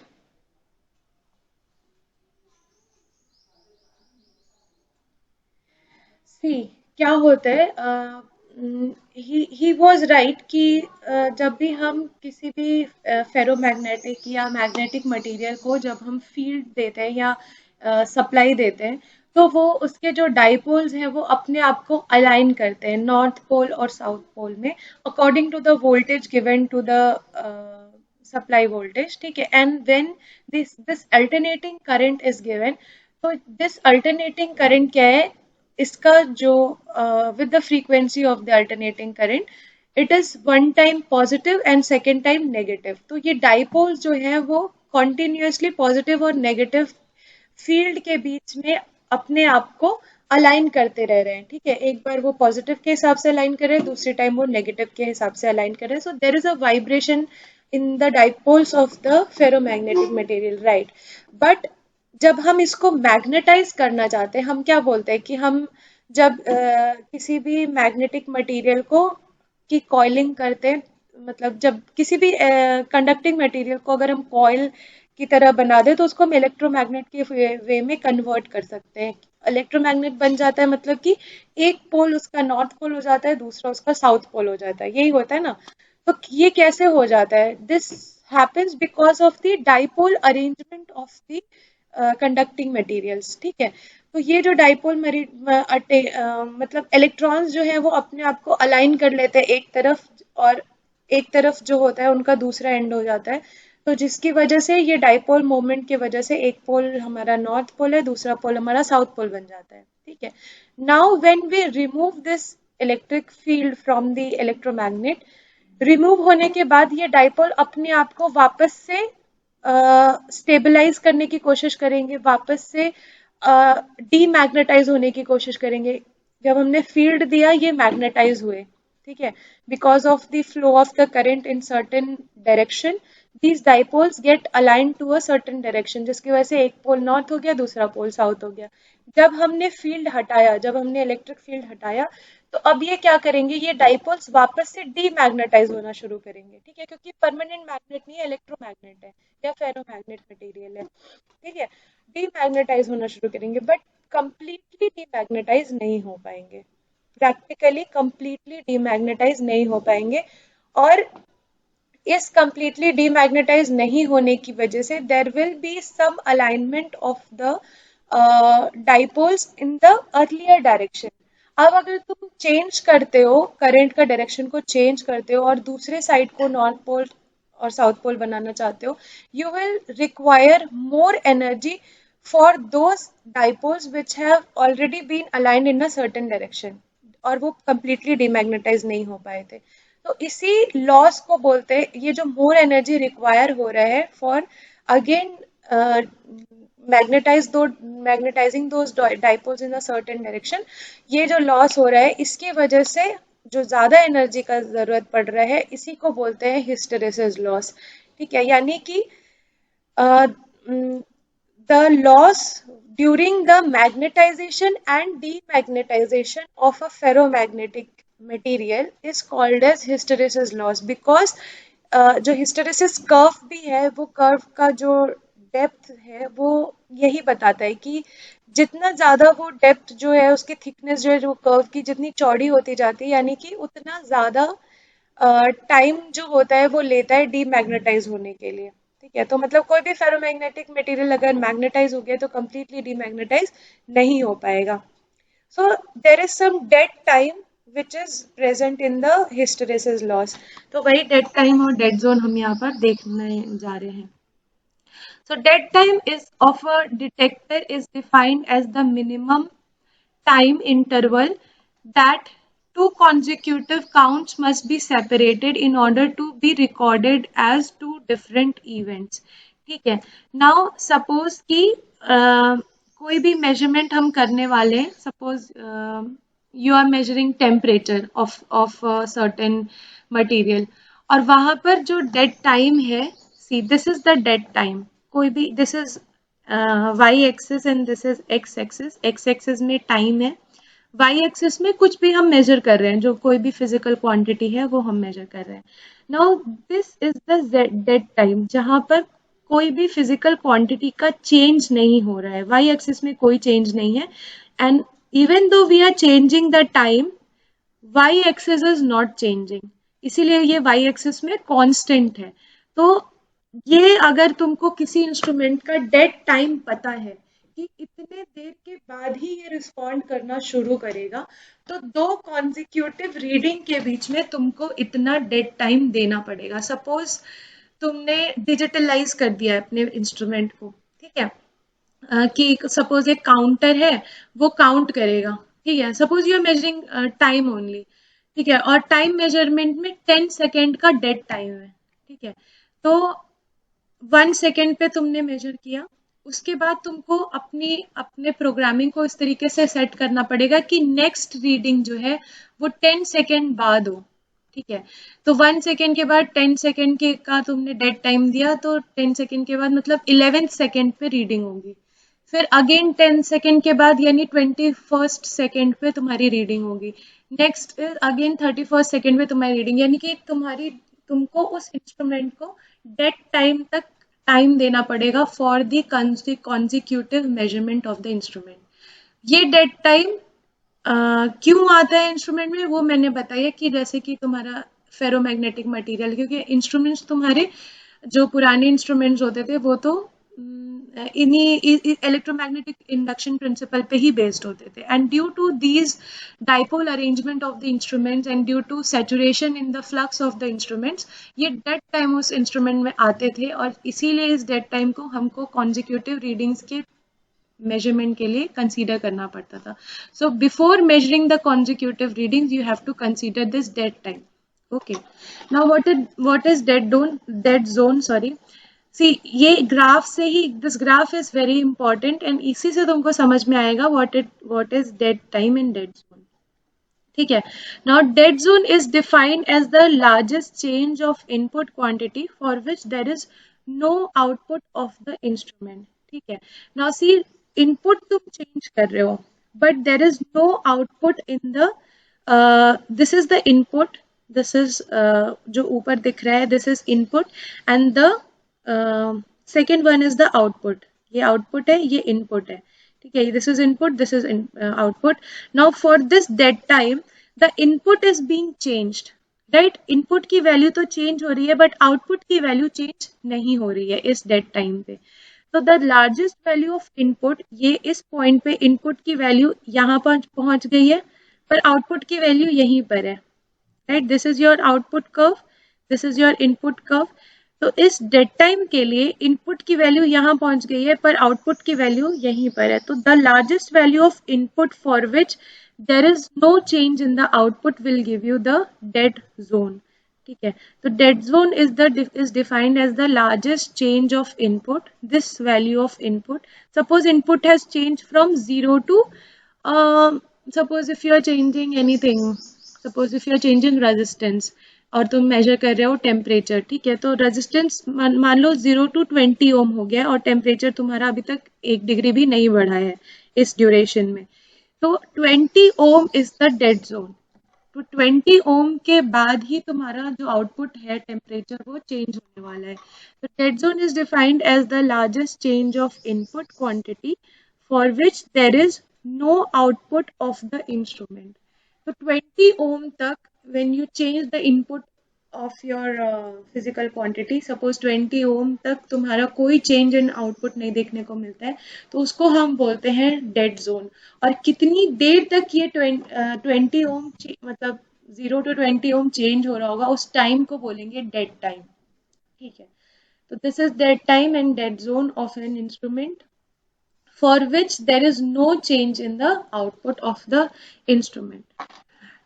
See, क्या होता है, ही वॉज राइट कि जब भी हम किसी भी फेरोमैग्नेटिक या मैग्नेटिक मटेरियल को जब हम फील्ड देते हैं या सप्लाई देते हैं, तो वो उसके जो डाइपोल्स हैं वो अपने आप को अलाइन करते हैं नॉर्थ पोल और साउथ पोल में according to the voltage given to the supply voltage. ठीक है, and when this alternating current is given, तो दिस अल्टरनेटिंग करंट क्या है? इसका जो with the frequency of the alternating current, it is one time positive and second time negative. तो ये dipoles जो है वो कॉन्टिन्यूसली पॉजिटिव और नेगेटिव फील्ड के बीच में अपने आप को अलाइन करते रह रहे हैं. ठीक है, एक बार वो पॉजिटिव के हिसाब से अलाइन कर रहे हैं, दूसरे टाइम वो नेगेटिव के हिसाब से अलाइन कर रहे हैं. So there is a vibration in the dipoles of the ferromagnetic material, right? But जब हम इसको मैग्नेटाइज करना चाहते हैं, हम क्या बोलते हैं कि हम जब किसी भी मैग्नेटिक मटेरियल को की कॉइलिंग करते हैं, मतलब जब किसी भी कंडक्टिंग मटेरियल को अगर हम कॉइल की तरह बना दे तो उसको हम इलेक्ट्रोमैग्नेट के वे में कन्वर्ट कर सकते हैं. इलेक्ट्रोमैग्नेट बन जाता है मतलब कि एक पोल उसका नॉर्थ पोल हो जाता है, दूसरा उसका साउथ पोल हो जाता है. यही होता है ना? तो ये कैसे हो जाता है? This happens because of the dipole arrangement of the conducting materials. ठीक है, तो ये जो डाइपोल मतलब इलेक्ट्रॉन्स जो है वो अपने आप को अलाइन कर लेते हैं एक तरफ, और एक तरफ जो होता है उनका दूसरा एंड हो जाता है. तो जिसकी वजह से ये डाइपोल मोमेंट की वजह से एक पोल हमारा नॉर्थ पोल है, दूसरा पोल हमारा साउथ पोल बन जाता है. ठीक है, now when we remove this electric field from the electromagnet, remove होने के बाद ये डाइपोल अपने आप को वापस से स्टेबलाइज करने की कोशिश करेंगे, वापस से डीमैग्नेटाइज होने की कोशिश करेंगे. जब हमने फील्ड दिया ये मैग्नेटाइज हुए. ठीक है, because of the flow of the current in certain direction, these dipoles get aligned to a certain direction, जिसकी वजह से एक पोल नॉर्थ हो गया, दूसरा पोल साउथ हो गया. जब हमने फील्ड हटाया, जब हमने इलेक्ट्रिक फील्ड हटाया, तो अब ये क्या करेंगे? ये डाइपोल्स वापस से डीमैग्नेटाइज होना शुरू करेंगे. ठीक है, क्योंकि परमानेंट मैग्नेट नहीं है, इलेक्ट्रोमैग्नेट है या फेरोमैग्नेट मटेरियल है. ठीक है, डीमैग्नेटाइज होना शुरू करेंगे, बट कंप्लीटली डीमैग्नेटाइज नहीं हो पाएंगे. प्रैक्टिकली कंप्लीटली डीमैग्नेटाइज नहीं हो पाएंगे. और इस कंप्लीटली डीमैग्नेटाइज नहीं होने की वजह से there will be some alignment of the dipoles in the earlier direction. अब अगर तुम चेंज करते हो, करंट का डायरेक्शन को चेंज करते हो और दूसरे साइड को नॉर्थ पोल और साउथ पोल बनाना चाहते हो, you will require more energy for those dipoles which have already been aligned in a certain direction, और वो कंप्लीटली डीमैग्नेटाइज नहीं हो पाए थे. तो इसी लॉस को बोलते हैं, ये जो मोर एनर्जी रिक्वायर हो रहा है for again magnetizing those dipoles in a certain direction, ये जो लॉस हो रहा है इसकी वजह से जो ज्यादा एनर्जी का जरूरत पड़ रहा है, इसी को बोलते हैं हिस्टेरेसिस लॉस. ठीक है, यानी कि the loss during the magnetization and demagnetization of a ferromagnetic material is called as hysteresis loss because जो hysteresis curve भी है वो कर्व का जो डेप्थ है वो यही बताता है कि जितना ज़्यादा वो डेप्थ जो है उसकी थिकनेस जो है जो कर्व की जितनी चौड़ी होती जाती है यानी कि उतना ज़्यादा टाइम जो होता है वो लेता है डीमैग्नेटाइज होने के लिए। ठीक है, तो मतलब कोई भी फेरोमैग्नेटिक मटेरियल अगर मैग्नेटाइज हो गया तो कम्प्लीटली डीमैग्नेटाइज नहीं हो पाएगा। So there is some dead time which is present in the hysteresis loss. तो वही dead time और dead zone हम यहाँ पर देखने जा रहे हैं. So dead time is of a detector is defined as the minimum time interval that two consecutive counts must be separated in order to be recorded as two different events. ठीक है, now suppose कि कोई भी measurement हम करने वाले हैं, suppose you are measuring temperature of a certain material और वहाँ पर जो dead time है, see this is the dead time, कोई भी this is y axis and this is x axis, x axis में time है, y axis में कुछ भी हम measure कर रहे हैं, जो कोई भी physical quantity है वो हम measure कर रहे हैं. Now this is the dead time जहाँ पर कोई भी physical quantity का change नहीं हो रहा है, y axis में कोई change नहीं है and even though we are changing the time, y axis is not changing, इसीलिए ये y axis में constant है. तो ये अगर तुमको किसी इंस्ट्रूमेंट का डेड टाइम पता है कि इतने देर के बाद ही ये रिस्पॉन्ड करना शुरू करेगा, तो दो कॉन्जिक्यूटिव रीडिंग के बीच में तुमको इतना डेड टाइम देना पड़ेगा. सपोज तुमने डिजिटलाइज कर दिया अपने इंस्ट्रूमेंट को, ठीक है, कि सपोज एक काउंटर है वो काउंट करेगा, ठीक है, suppose you are measuring time only, ठीक है, और टाइम मेजरमेंट में 10 सेकेंड का डेड टाइम है, ठीक है, तो 1 सेकेंड पे तुमने मेजर किया, उसके बाद तुमको अपने प्रोग्रामिंग को इस तरीके से सेट करना पड़ेगा कि नेक्स्ट रीडिंग जो है वो 10 सेकेंड बाद हो, ठीक है, तो 1 सेकेंड के बाद 10 सेकेंड के का तुमने डेड टाइम दिया, तो 10 सेकेंड के बाद मतलब 11 सेकेंड पे रीडिंग होगी, फिर अगेन 10 सेकेंड के बाद यानी 21 सेकेंड पे तुम्हारी रीडिंग होगी, नेक्स्ट अगेन 31 सेकेंड पे तुम्हारी रीडिंग, यानी कि तुमको उस इंस्ट्रूमेंट को डेड टाइम तक टाइम देना पड़ेगा for the consecutive measurement of the instrument. ये डेड टाइम क्यों आता है इंस्ट्रूमेंट में वो मैंने बताया कि जैसे कि तुम्हारा फेरोमैग्नेटिक मटेरियल, क्योंकि इंस्ट्रूमेंट्स तुम्हारे जो पुराने इंस्ट्रूमेंट्स होते थे वो तो इन्हीं इलेक्ट्रोमैग्नेटिक इंडक्शन प्रिंसिपल पे ही बेस्ड होते थे, and due to these dipole arrangement of the instruments and due to saturation in the flux of the instruments, ये डेड टाइम उस इंस्ट्रूमेंट में आते थे और इसीलिए इस डेड टाइम को हमको कॉन्जिक्यूटिव रीडिंग्स के मेजरमेंट के लिए कंसीडर करना पड़ता था. So before measuring the consecutive readings you have to consider this dead time. Okay, now what is dead zone, sorry. See ये ग्राफ से ही, this graph is very important and इसी से तुमको समझ में आएगा what is dead time in dead zone. ठीक है, now dead zone is defined as the largest change of input quantity for which there is no output of the instrument. ठीक है, नाउ सी इनपुट तुम change कर रहे हो but there is no output in the this is the input, this is जो ऊपर दिख रहा है this is input and the second one is the output. ये आउटपुट है, ये इनपुट है, ठीक है, this is input, this is output. Now for this dead time the input is being changed, right, input की वैल्यू तो change हो रही है बट आउटपुट की वैल्यू चेंज नहीं हो रही है इस डेड टाइम पे. तो the largest value of input, ये इस पॉइंट पे इनपुट की वैल्यू यहाँ पर पहुंच गई है पर आउटपुट की वैल्यू यहीं पर है, right, this is your output curve, this is your input curve. तो इस डेड टाइम के लिए इनपुट की वैल्यू यहाँ पहुंच गई है पर आउटपुट की वैल्यू यहीं पर है. तो the largest value of input for which there is no change in the output will give you the dead zone. ठीक है, तो dead zone is defined as the largest change of input, this value of input. Suppose input has changed from 0 to suppose if you are changing anything, suppose if you are changing resistance और तुम major कर रहे हो temperature, ठीक है, तो resistance मान लो 0 to 20 ओम हो गया और टेम्परेचर तुम्हारा अभी तक 1 डिग्री भी नहीं बढ़ा है इस ड्यूरेशन में, तो 20 ओम इज द डेड जोन. तो 20 ओम के बाद ही तुम्हारा जो आउटपुट है टेम्परेचर वो चेंज होने वाला है। तो dead zone is defined as the largest change of input quantity for which there is no output of the instrument. तो 20 ohm तक when you change the input of your physical quantity, suppose 20 ohm तक तुम्हारा कोई change in output नहीं देखने को मिलता है, तो उसको हम बोलते हैं dead zone। और कितनी देर तक ये 20 ohm मतलब 0 to 20 ohm change हो रहा होगा, उस टाइम को बोलेंगे dead time। ठीक है, तो this is dead time and dead zone of an instrument for which there is no change in the output of the instrument.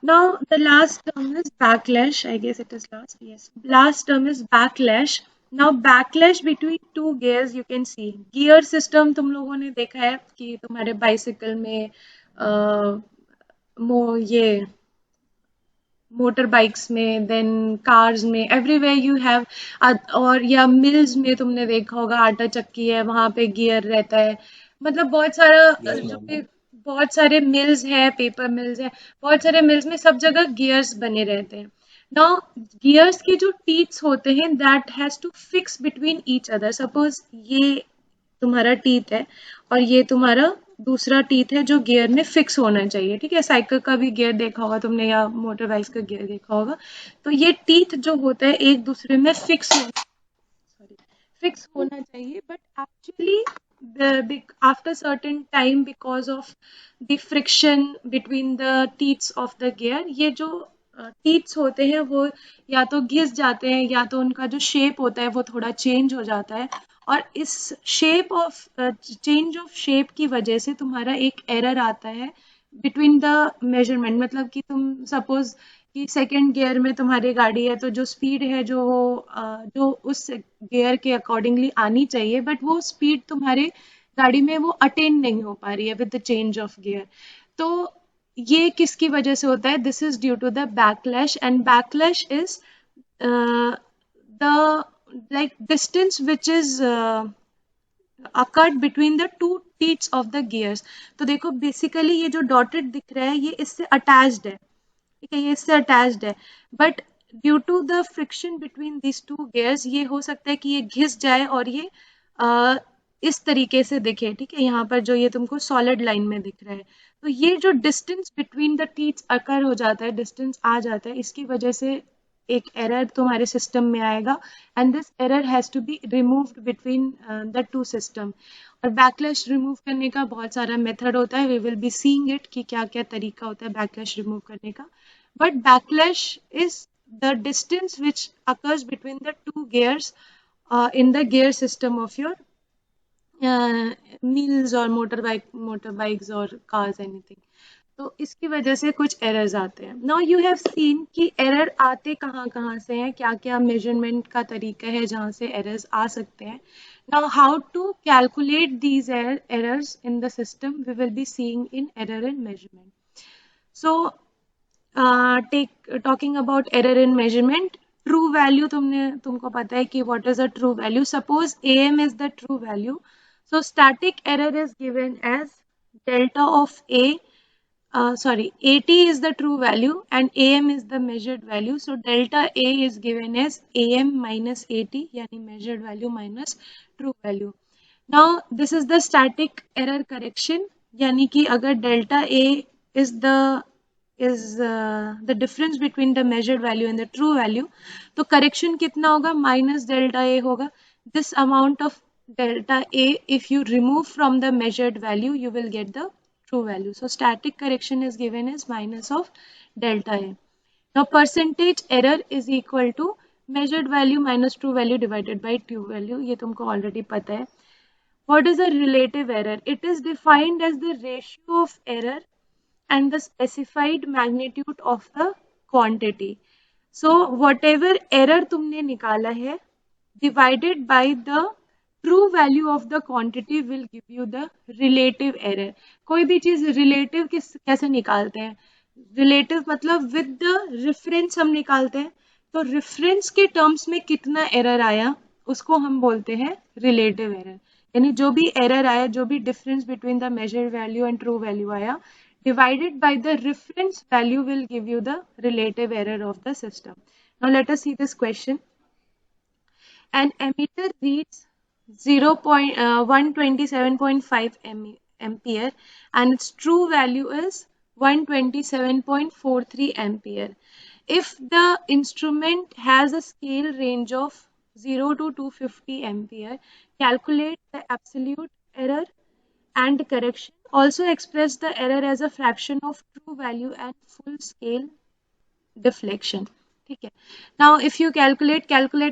Now the last term is backlash. I guess it is last. Yes, last term is backlash. Now backlash between two gears you can see. Gear system तुम लोगों ने देखा है कि तुम्हारे bicycle में ये motor bikes में, देन कार्स में, एवरीवेयर यू हैव, और या मिल्स में तुमने देखा होगा आटा चक्की है वहां पे गियर रहता है। मतलब बहुत सारा Yes, जो ma'am. भी बहुत सारे मिल्स हैं, पेपर मिल्स हैं, बहुत सारे मिल्स में सब जगह गियर्स बने रहते हैं। नाउ गियर्स के जो टीथ्स होते हैं that has to fix between each other. Suppose ये तुम्हारा टीथ है और ये तुम्हारा दूसरा टीथ है जो गियर में फिक्स होना चाहिए। ठीक है, साइकिल का भी गियर देखा होगा तुमने या मोटर बाइक्स का गियर देखा होगा। तो ये टीथ जो होता है एक दूसरे में फिक्स होना चाहिए, but actually after certain time because of the friction between the teeth of the gear, ये जो टीथ्स होते हैं वो या तो घिस जाते हैं या तो उनका जो शेप होता है वो थोड़ा चेंज हो जाता है। और इस चेंज ऑफ शेप की वजह से तुम्हारा एक एरर आता है बिटवीन द मेजरमेंट। मतलब कि तुम सपोज कि सेकेंड गियर में तुम्हारी गाड़ी है, तो जो स्पीड है जो उस गियर के अकॉर्डिंगली आनी चाहिए, बट वो स्पीड तुम्हारे गाड़ी में वो अटेन नहीं हो पा रही है with the change of gear. तो ये किसकी वजह से होता है? This is due to the backlash, and backlash is the like distance which is occurred between the two teeth of the gears। तो देखो बेसिकली ये जो डॉटेड दिख रहा है ये इससे अटैच्ड है। ठीक है, ये इससे अटैच्ड है, but due to the friction between this two gears ये हो सकता है कि ये घिस जाए और ये इस तरीके से दिखे। ठीक है, यहाँ पर जो ये तुमको सॉलिड लाइन में दिख रहा है, तो ये जो डिस्टेंस बिटवीन द टीथ अकर हो जाता है, डिस्टेंस आ जाता है, इसकी वजह से एक एरर तुम्हारे सिस्टम में आएगा, and this error has to be removed between the two system. और बैकलैश रिमूव करने का बहुत सारा मेथड होता है, we will be seeing it कि क्या क्या तरीका होता है बैकलैश रिमूव करने का। But backlash is the distance which occurs between the to gears in the gear system of your wheels or motorbikes or cars, anything। तो इसकी वजह से कुछ एरर्स आते हैं। नाउ यू हैव सीन कि एरर आते कहाँ से हैं, क्या क्या मेजरमेंट का तरीका है जहाँ से एरर्स आ सकते हैं। Now how to calculate these errors in the system we will be seeing in error in measurement. So talking about error in measurement, true value तुमको पता है कि what is a true value. Suppose AM is the true value, so static error is given as delta of AT is the true value and AM is the measured value. So delta A is given as AM minus AT, yani measured value minus true value. Now this is the static error correction, yani कि अगर delta A is the difference between the measured value and the true value, तो correction कितना होगा? minus delta A होगा। This amount of delta A, if you remove from the measured value, you will get the true value. So static correction is given as minus of delta A. Now percentage error is equal to measured value minus true value divided by true value. ये तुमको already पता है। What is a relative error? It is defined as the ratio of error and the specified magnitude of the quantity. So whatever error तुमने निकाला है divided by the true value of the quantity will give you the relative error। कोई भी चीज relative कैसे निकालते हैं? Relative मतलब विद द रेफरेंस हम निकालते हैं, तो रेफरेंस के टर्म्स में कितना एरर आया उसको हम बोलते हैं रिलेटिव एरर। यानी जो भी एरर आया, जो भी difference between the measured value and true value आया, divided by the reference value will give you the relative error of the system. Now let us see this question. An emitter reads 127.5 ampere and its true value is 127.43 ampere. If the instrument has a scale range of 0 to 250 ampere, calculate the absolute error and correction. Also express the error as a fraction of true value and full scale deflection. ठीक है. Now if you calculate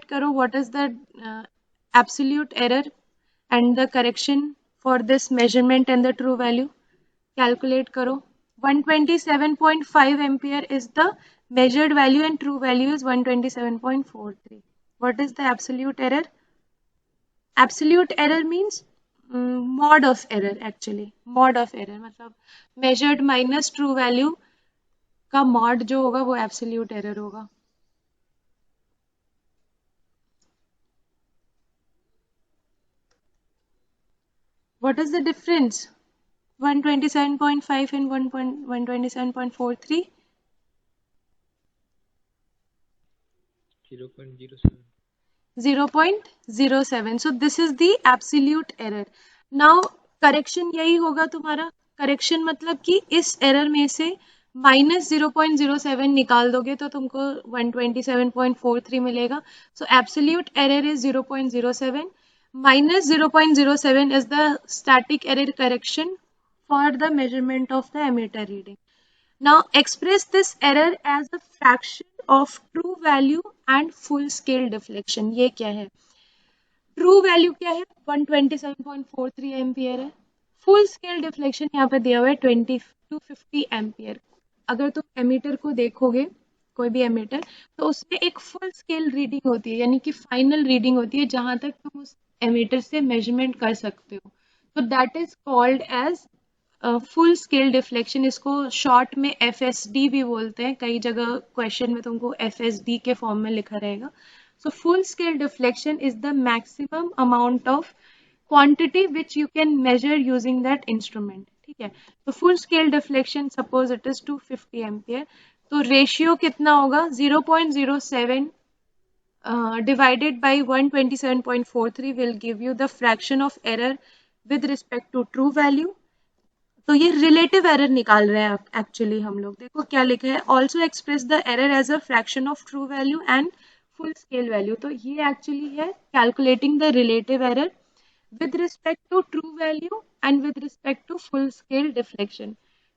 करो what is the absolute error and the correction for this measurement and the true value. Calculate करो. 127.5 ampere is the measured value and true value is 127.43. What is the absolute error? Absolute error means mod of error actually. Mod of error मतलब measured minus true value का mod जो होगा वो absolute error होगा. What is the difference? 127.5 and 127.43? 0.07. 0.07. So this is the absolute error. Now correction यही होगा तुम्हारा. Correction मतलब कि इस error में से minus 0.07 निकाल दोगे तो तुमको 127.43 मिलेगा. So absolute error is 0.07. Minus 0.07 is the static error correction for the measurement of the emitter reading. Now express this error as a fraction of true value and full scale deflection. ये क्या है? True value क्या है? 127.43 ampere है. Full scale deflection यहाँ पे दिया हुआ है 250 एम्पियर. अगर तुम एमीटर को देखोगे कोई भी एमीटर तो उसमें एक फुल स्केल रीडिंग होती है यानी कि फाइनल रीडिंग होती है जहां तक तुम उस एमीटर से मेजरमेंट कर सकते हो. तो that is called as full scale deflection. इसको शॉर्ट में FSD भी बोलते हैं. कई जगह क्वेश्चन में तुमको FSD के फॉर्म में लिखा रहेगा. So full scale deflection is the maximum amount of quantity which you can measure using that instrument. ठीक है. तो full scale deflection suppose it is 250 ampere. तो रेशियो कितना होगा? 0.07 divided by 127.43 will give you the fraction of error with respect to true value. तो ये relative error निकाल रहे हैं एक्चुअली हम लोग. देखो क्या लिखा है. Also express the error as a fraction of true value and full scale value. तो ये एक्चुअली है calculating the relative error with respect to true value and with respect to full scale deflection.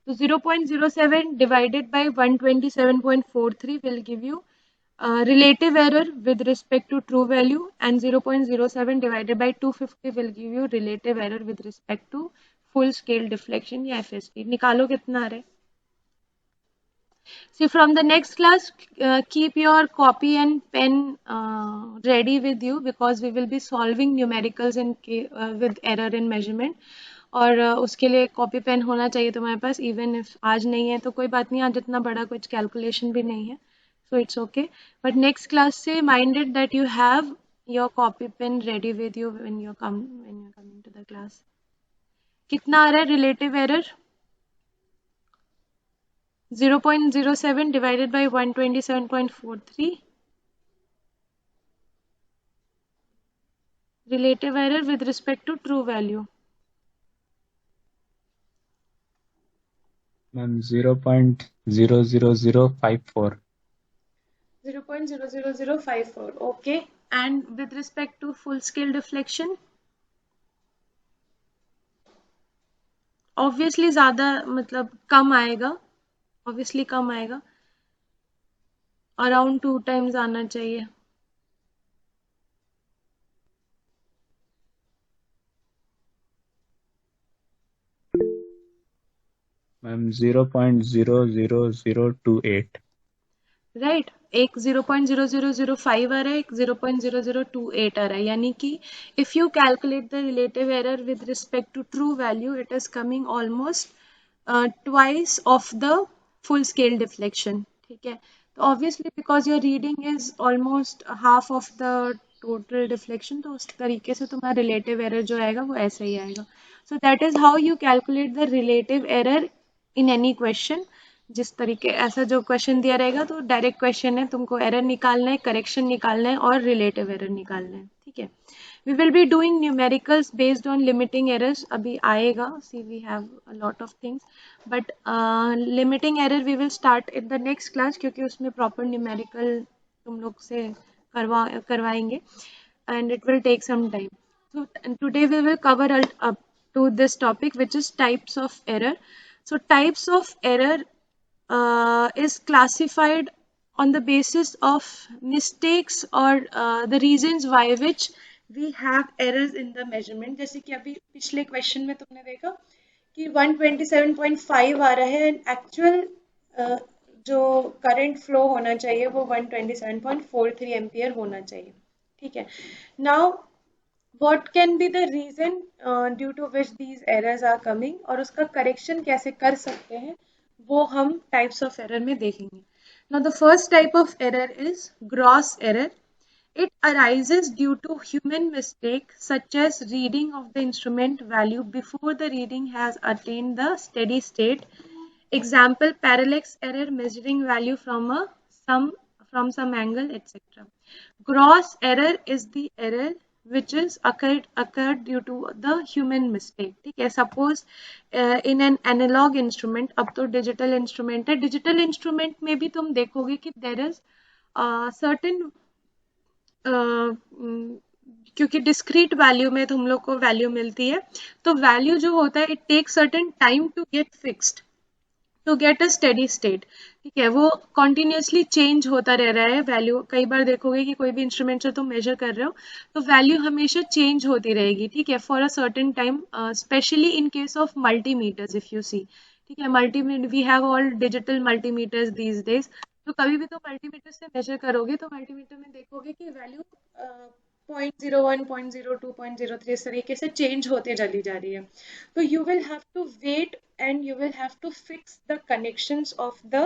So 0.07 divided by 127.43 will give you relative error with respect to true value and 0.07 divided by 250 will give you relative error with respect to full scale deflection या FSD. निकालो कितना आ रहा है. See, from the next class, keep your copy and pen ready with you because we will be solving numericals with error in measurement. और उसके लिए copy pen होना चाहिए तुम्हारे पास. इवन इफ आज नहीं है तो कोई बात नहीं. आज इतना बड़ा कुछ कैलकुलेशन भी नहीं है. So it's okay. But next class say minded that you have your copy pen ready with you when you're coming to the class. कितना आ रहा है relative error? 0.07 divided by 127.43. Relative error with respect to true value. Ma'am, 0.00054. 0.00054. Okay. And with respect to full scale deflection? Obviously ज़्यादा मतलब कम आएगा. Obviously कम आएगा. Around 2 times आना चाहिए. Ma'am, 0.00028. Right. एक 0.0005 आ रहा है, एक 0.0028 आ रहा है. यानी कि if you calculate the relative error with respect to true value it is coming almost twice of the full scale deflection. ठीक है. तो obviously because your reading is almost half of the total deflection तो उस तरीके से तुम्हारा relative error जो आएगा वो ऐसा ही आएगा. सो that is how you calculate the relative error in any question, जिस तरीके ऐसा जो क्वेश्चन दिया रहेगा तो डायरेक्ट क्वेश्चन है, तुमको एरर निकालना है, करेक्शन निकालना है और रिलेटिव एरर निकालना है, ठीक है। We will be doing numericals based on limiting errors. अभी आएगा, see we have a lot of things, but limiting error we will start in the next class क्योंकि उसमें proper numerical तुम लोग से करवाएंगे and it will take some time. So today we will cover up to this topic, which is types of error. So types of error is classified on the basis of mistakes or the reasons why which we have errors in the measurement. जैसे कि अभी पिछले question में तुमने देखा कि 127.5 आ रहा है एंड एक्चुअल जो करंट फ्लो होना चाहिए वो 127.43 एम्पियर होना चाहिए, ठीक है। Now what can be the reason due to which these errors are coming और उसका करेक्शन कैसे कर सकते हैं वो हम टाइप्स ऑफ एरर में देखेंगे। Now the first type of error is gross error. It arises due to human mistake such as reading of the instrument value before the reading has attained the steady state. Example, parallax error, measuring value from some angle, etc. Gross error is the error which is occurred due to the human mistake, ठीक है। Suppose in an analog instrument, अब तो digital instrument है, digital instrument में भी तुम देखोगे कि there is certain क्योंकि डिस्क्रीट वैल्यू में तुम लोग को वैल्यू मिलती है, तो वैल्यू जो होता है it take certain time to get fixed, to get a steady state, ठीक है। वो कॉन्टिन्यूसली चेंज होता रह रहा है वैल्यू। कई बार देखोगे कि कोई भी इंस्ट्रूमेंट से तुम मेजर कर रहे हो तो वैल्यू हमेशा चेंज होती रहेगी, ठीक है, for a certain time, specially in case of multimeters if you see, ठीक है। Multimeter, we have all digital multimeters these days, तो कभी भी तो मल्टीमीटर से मेजर करोगे तो मल्टीमीटर में देखोगे कि वैल्यू 0.01, 0.02, 0.03 इस तरीके से चेंज होते चली जा रही है। तो you will have to wait and you will have to fix the connections of the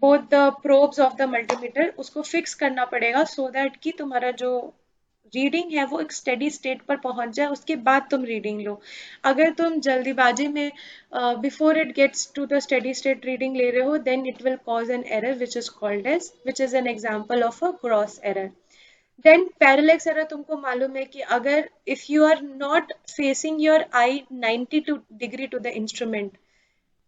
both the probes of the multimeter, उसको fix करना पड़ेगा so that कि तुम्हारा जो रीडिंग है वो एक स्टेडी स्टेट पर पहुंच जाए, उसके बाद तुम रीडिंग लो। अगर तुम जल्दीबाजी में before it gets to the steady state reading ले रहे हो then it will cause an error which is called as, which is an example of a gross error. Then parallax error तुमको मालूम है कि अगर if you are not facing your eye 90 degree to the instrument,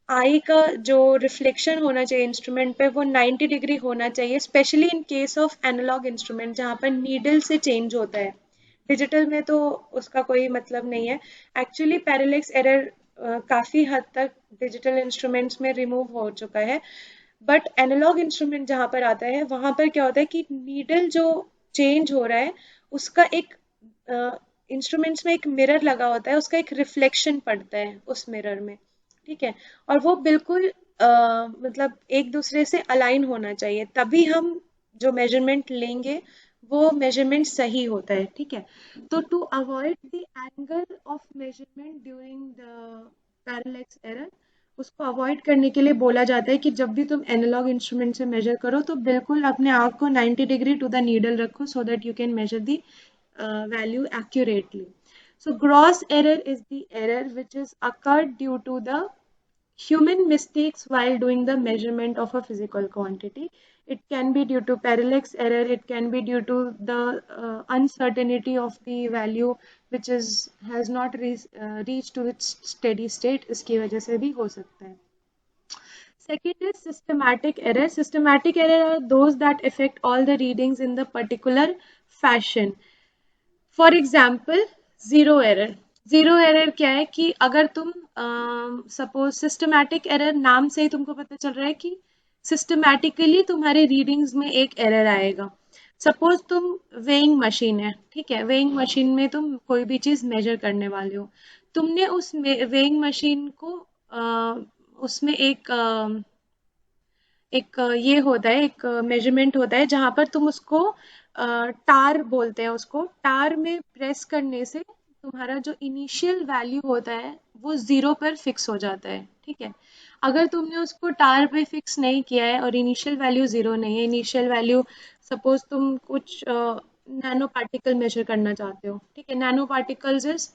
eye का जो reflection होना चाहिए instrument पे वो 90 डिग्री होना चाहिए, specially in case of analog instrument जहाँ पर नीडल से चेंज होता है। डिजिटल में तो उसका कोई मतलब नहीं है। एक्चुअली पैरेलैक्स एरर काफ़ी हद तक डिजिटल इंस्ट्रूमेंट्स में रिमूव हो चुका है, बट एनालॉग इंस्ट्रूमेंट जहाँ पर आता है वहाँ पर क्या होता है कि नीडल जो चेंज हो रहा है उसका एक इंस्ट्रूमेंट्स में एक मिरर लगा होता है, उसका एक रिफ्लेक्शन पड़ता है उस मिरर में, ठीक है, और वो बिल्कुल मतलब एक दूसरे से अलाइन होना चाहिए, तभी हम जो मेजरमेंट लेंगे वो मेजरमेंट सही होता है, ठीक है। तो to avoid the angle of measurement during the parallax error, उसको अवॉइड करने के लिए बोला जाता है कि जब भी तुम एनालॉग इंस्ट्रूमेंट से मेजर करो तो बिल्कुल अपने आँख को 90 डिग्री टू द नीडल रखो so that you can measure the value accurately. So gross error is the error which is occurred due to the human mistakes while doing the measurement of a physical quantity. It can be due to parallax error, it can be due to the uncertainty of the value which has not reached to its steady state, इसकी वजह से भी हो सकता है। Second is systematic error. Systematic error are those that affect all the readings in the particular fashion. For example, zero error. Zero error क्या है कि अगर तुम सपोज सिस्टमैटिक एरर, नाम से ही तुमको पता चल रहा है कि सिस्टमैटिकली तुम्हारे रीडिंग्स में एक एरर आएगा। सपोज तुम वेइंग मशीन है, ठीक है, वेइंग मशीन में तुम कोई भी चीज़ मेजर करने वाले हो, तुमने उस वेइंग मशीन को उसमें एक ये होता है, एक मेजरमेंट होता है जहाँ पर तुम उसको टार बोलते हैं, उसको टार में प्रेस करने से तुम्हारा जो इनिशियल वैल्यू होता है वो ज़ीरो पर फिक्स हो जाता है, ठीक है। अगर तुमने उसको टार पे फिक्स नहीं किया है और इनिशियल वैल्यू ज़ीरो नहीं है, इनिशियल वैल्यू सपोज तुम कुछ नैनो पार्टिकल मेजर करना चाहते हो, ठीक है, नैनो पार्टिकल्स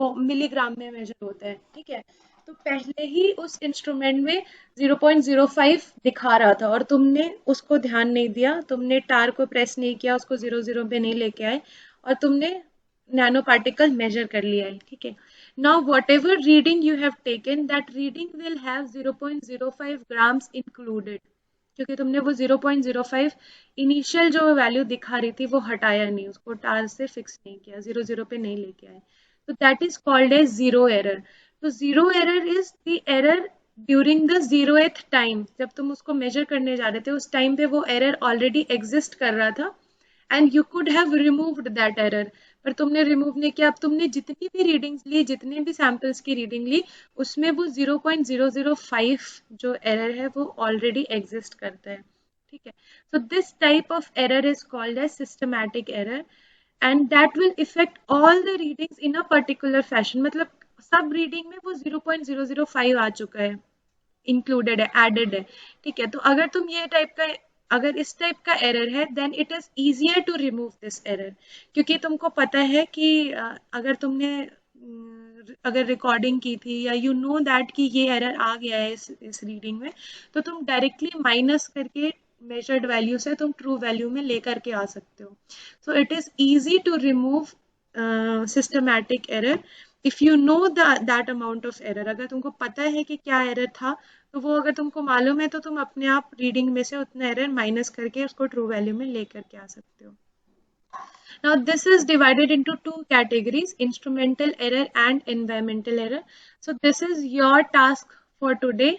मिलीग्राम में मेजर होता है, ठीक है, तो पहले ही उस इंस्ट्रूमेंट में 0.05 दिखा रहा था और तुमने उसको ध्यान नहीं दिया, तुमने टार को प्रेस नहीं किया, उसको 00 पे नहीं लेके आए और तुमने नैनो पार्टिकल मेजर कर लिया है, ठीक है। Now what ever reading you have taken, that reading will have 0.05 grams included, क्योंकि तुमने वो 0.05 इनिशियल जो वैल्यू दिखा रही थी वो हटाया नहीं, उसको टार से फिक्स नहीं किया, 00 पे नहीं लेके आए, तो that is called as zero error. तो zero error is the error during the 0th time, जब तुम उसको मेजर करने जा रहे थे उस टाइम पे वो एरर ऑलरेडी एग्जिस्ट कर रहा था and you could have removed that error, पर तुमने रिमूव नहीं किया। अब तुमने जितनी भी रीडिंग्स ली, जितने भी सैंपल्स की रीडिंग ली, उसमें वो 0.005 जो एरर है वो ऑलरेडी एग्जिस्ट करता है, ठीक है। So this type of error is called as systematic error and that will effect all the readings in a particular fashion, मतलब सब रीडिंग में वो 0.005 आ चुका है, इंक्लूडेड है, एडेड है, ठीक है। तो अगर तुम ये टाइप का, अगर इस टाइप का एरर है then it is easier to remove this error, क्योंकि तुमको पता है कि अगर तुमने अगर रिकॉर्डिंग की थी या यू नो दैट कि ये एरर आ गया है इस रीडिंग में, तो तुम डायरेक्टली माइनस करके मेजर्ड वैल्यू से तुम ट्रू वैल्यू में लेकर के आ सकते हो। So it is easy to remove systematic error if you know that amount of error. अगर तुमको पता है कि क्या एरर था, तो वो अगर तुमको मालूम है तो तुम अपने आप रीडिंग में से उतना एरर माइनस करके उसको ट्रू वैल्यू में लेकर के आ सकते हो। Now this is divided into two categories, instrumental error and environmental error. So this is your task for today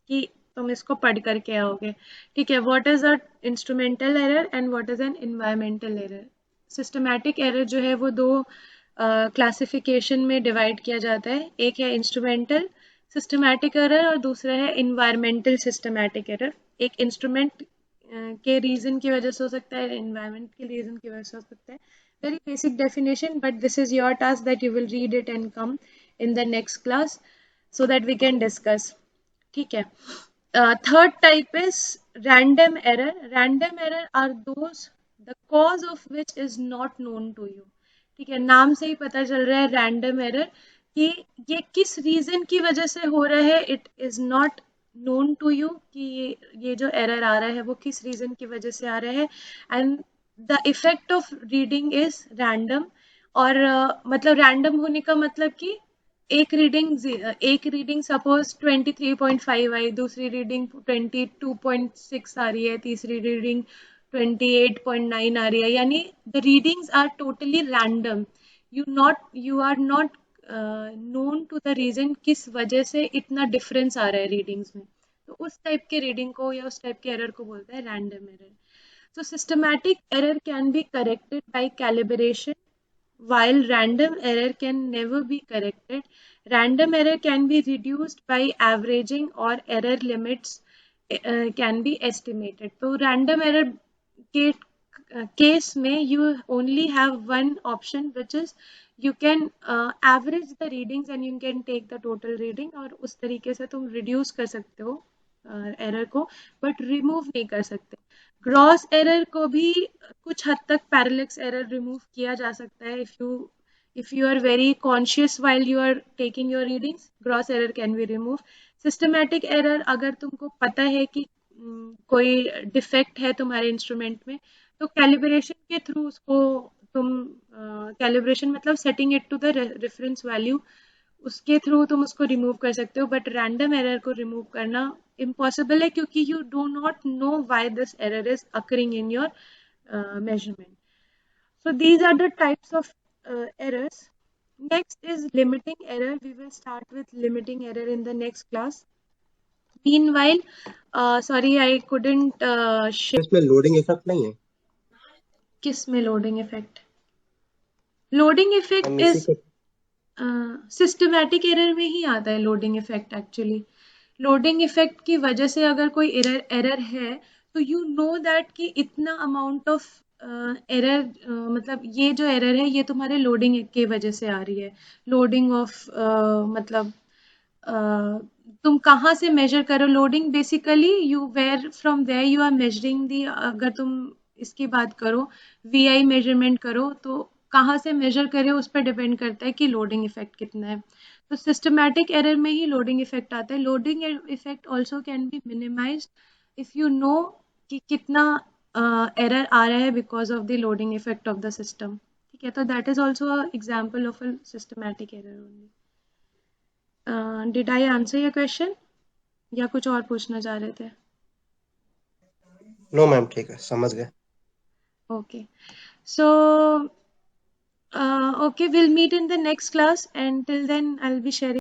कि तुम इसको पढ़ करके आओगे, ठीक है। What is a instrumental error and what is an environmental error? Systematic error जो है वो दो क्लासिफिकेशन में डिवाइड किया जाता है, एक है इंस्ट्रूमेंटल सिस्टमैटिक एरर और दूसरा है इन्वायरमेंटल सिस्टमैटिक एरर। एक इंस्ट्रूमेंट के रीजन की वजह से हो सकता है, एनवायरनमेंट के रीजन की वजह से हो सकता है। Very basic definition, but this is your task that you will read it and come in the next class so that we can discuss, ठीक है। Third type is random error. Random error are those the cause of which is not known to you, ठीक है। नाम से ही पता चल रहा है रैंडम एरर कि ये किस रीजन की वजह से हो रहा है, it is not known to you कि ये जो एरर आ रहा है वो किस रीजन की वजह से आ रहा है, and the effect of reading is random. और मतलब रैंडम होने का मतलब कि एक रीडिंग सपोज 23.5 आई, दूसरी रीडिंग 22.6 आ रही है, तीसरी रीडिंग 28.9 आ रही है, यानी the readings are totally random. You are not known to the reason किस वजह से इतना डिफरेंस आ रहा है रीडिंग्स में, तो उस टाइप के रीडिंग को या उस टाइप के एरर को बोलते हैं random error. So systematic error can be corrected bye calibration while random error can never be corrected. Random error can be reduced by averaging or error limits can be estimated. तो random error के case में you only have one option which is you can average the readings and you can take the total reading, और उस तरीके से तुम reduce कर सकते हो एरर को, बट रिमूव नहीं कर सकते। ग्रॉस एरर को भी कुछ हद तक पैरेलक्स एरर रिमूव किया जा सकता है if you are very conscious while you are taking your readings, gross error can be removed. Systematic error अगर तुमको पता है कि कोई डिफेक्ट है तुम्हारे इंस्ट्रूमेंट में, तो कैलिब्रेशन के थ्रू उसको तुम कैलिब्रेशन मतलब setting it to the reference value, उसके थ्रू तुम उसको रिमूव कर सकते हो। बट रैंडम एरर को रिमूव करना इम्पॉसिबल है क्योंकि you do not know why this error is occurring in your measurement. So these are the types of errors. Next is limiting error. We will start with limiting error in the next class. Meanwhile, sorry I couldn't share. इसमें loading effect नहीं है? किस में loading effect? Loading effect is systematic error में ही आता है loading effect. Actually loading effect की वजह से अगर कोई एरर है तो यू नो दैट कि इतना अमाउंट ऑफ एरर, मतलब ये जो एरर है ये तुम्हारे लोडिंग की वजह से आ रही है। लोडिंग ऑफ मतलब तुम कहाँ से मेजर करो, loading basically you where from where you are measuring the. अगर तुम इसकी बात करो VI मेजरमेंट करो तो कहाँ से मेजर करें उस पर डिपेंड करता है कि लोडिंग इफेक्ट कितना है। तो सिस्टमैटिक एरर में ही लोडिंग इफेक्ट आता है. Loading effect also can be minimised if you no कि कितना एरर आ रहा है because of the loading effect of the system. ठीक है, तो that is also a example of a systematic error only. Did I answer your question या कुछ और पूछना चाह रहे थे? नो मैम, ठीक है, समझ गए. Okay. So, okay, we'll meet in the next class, and till then, I'll be sharing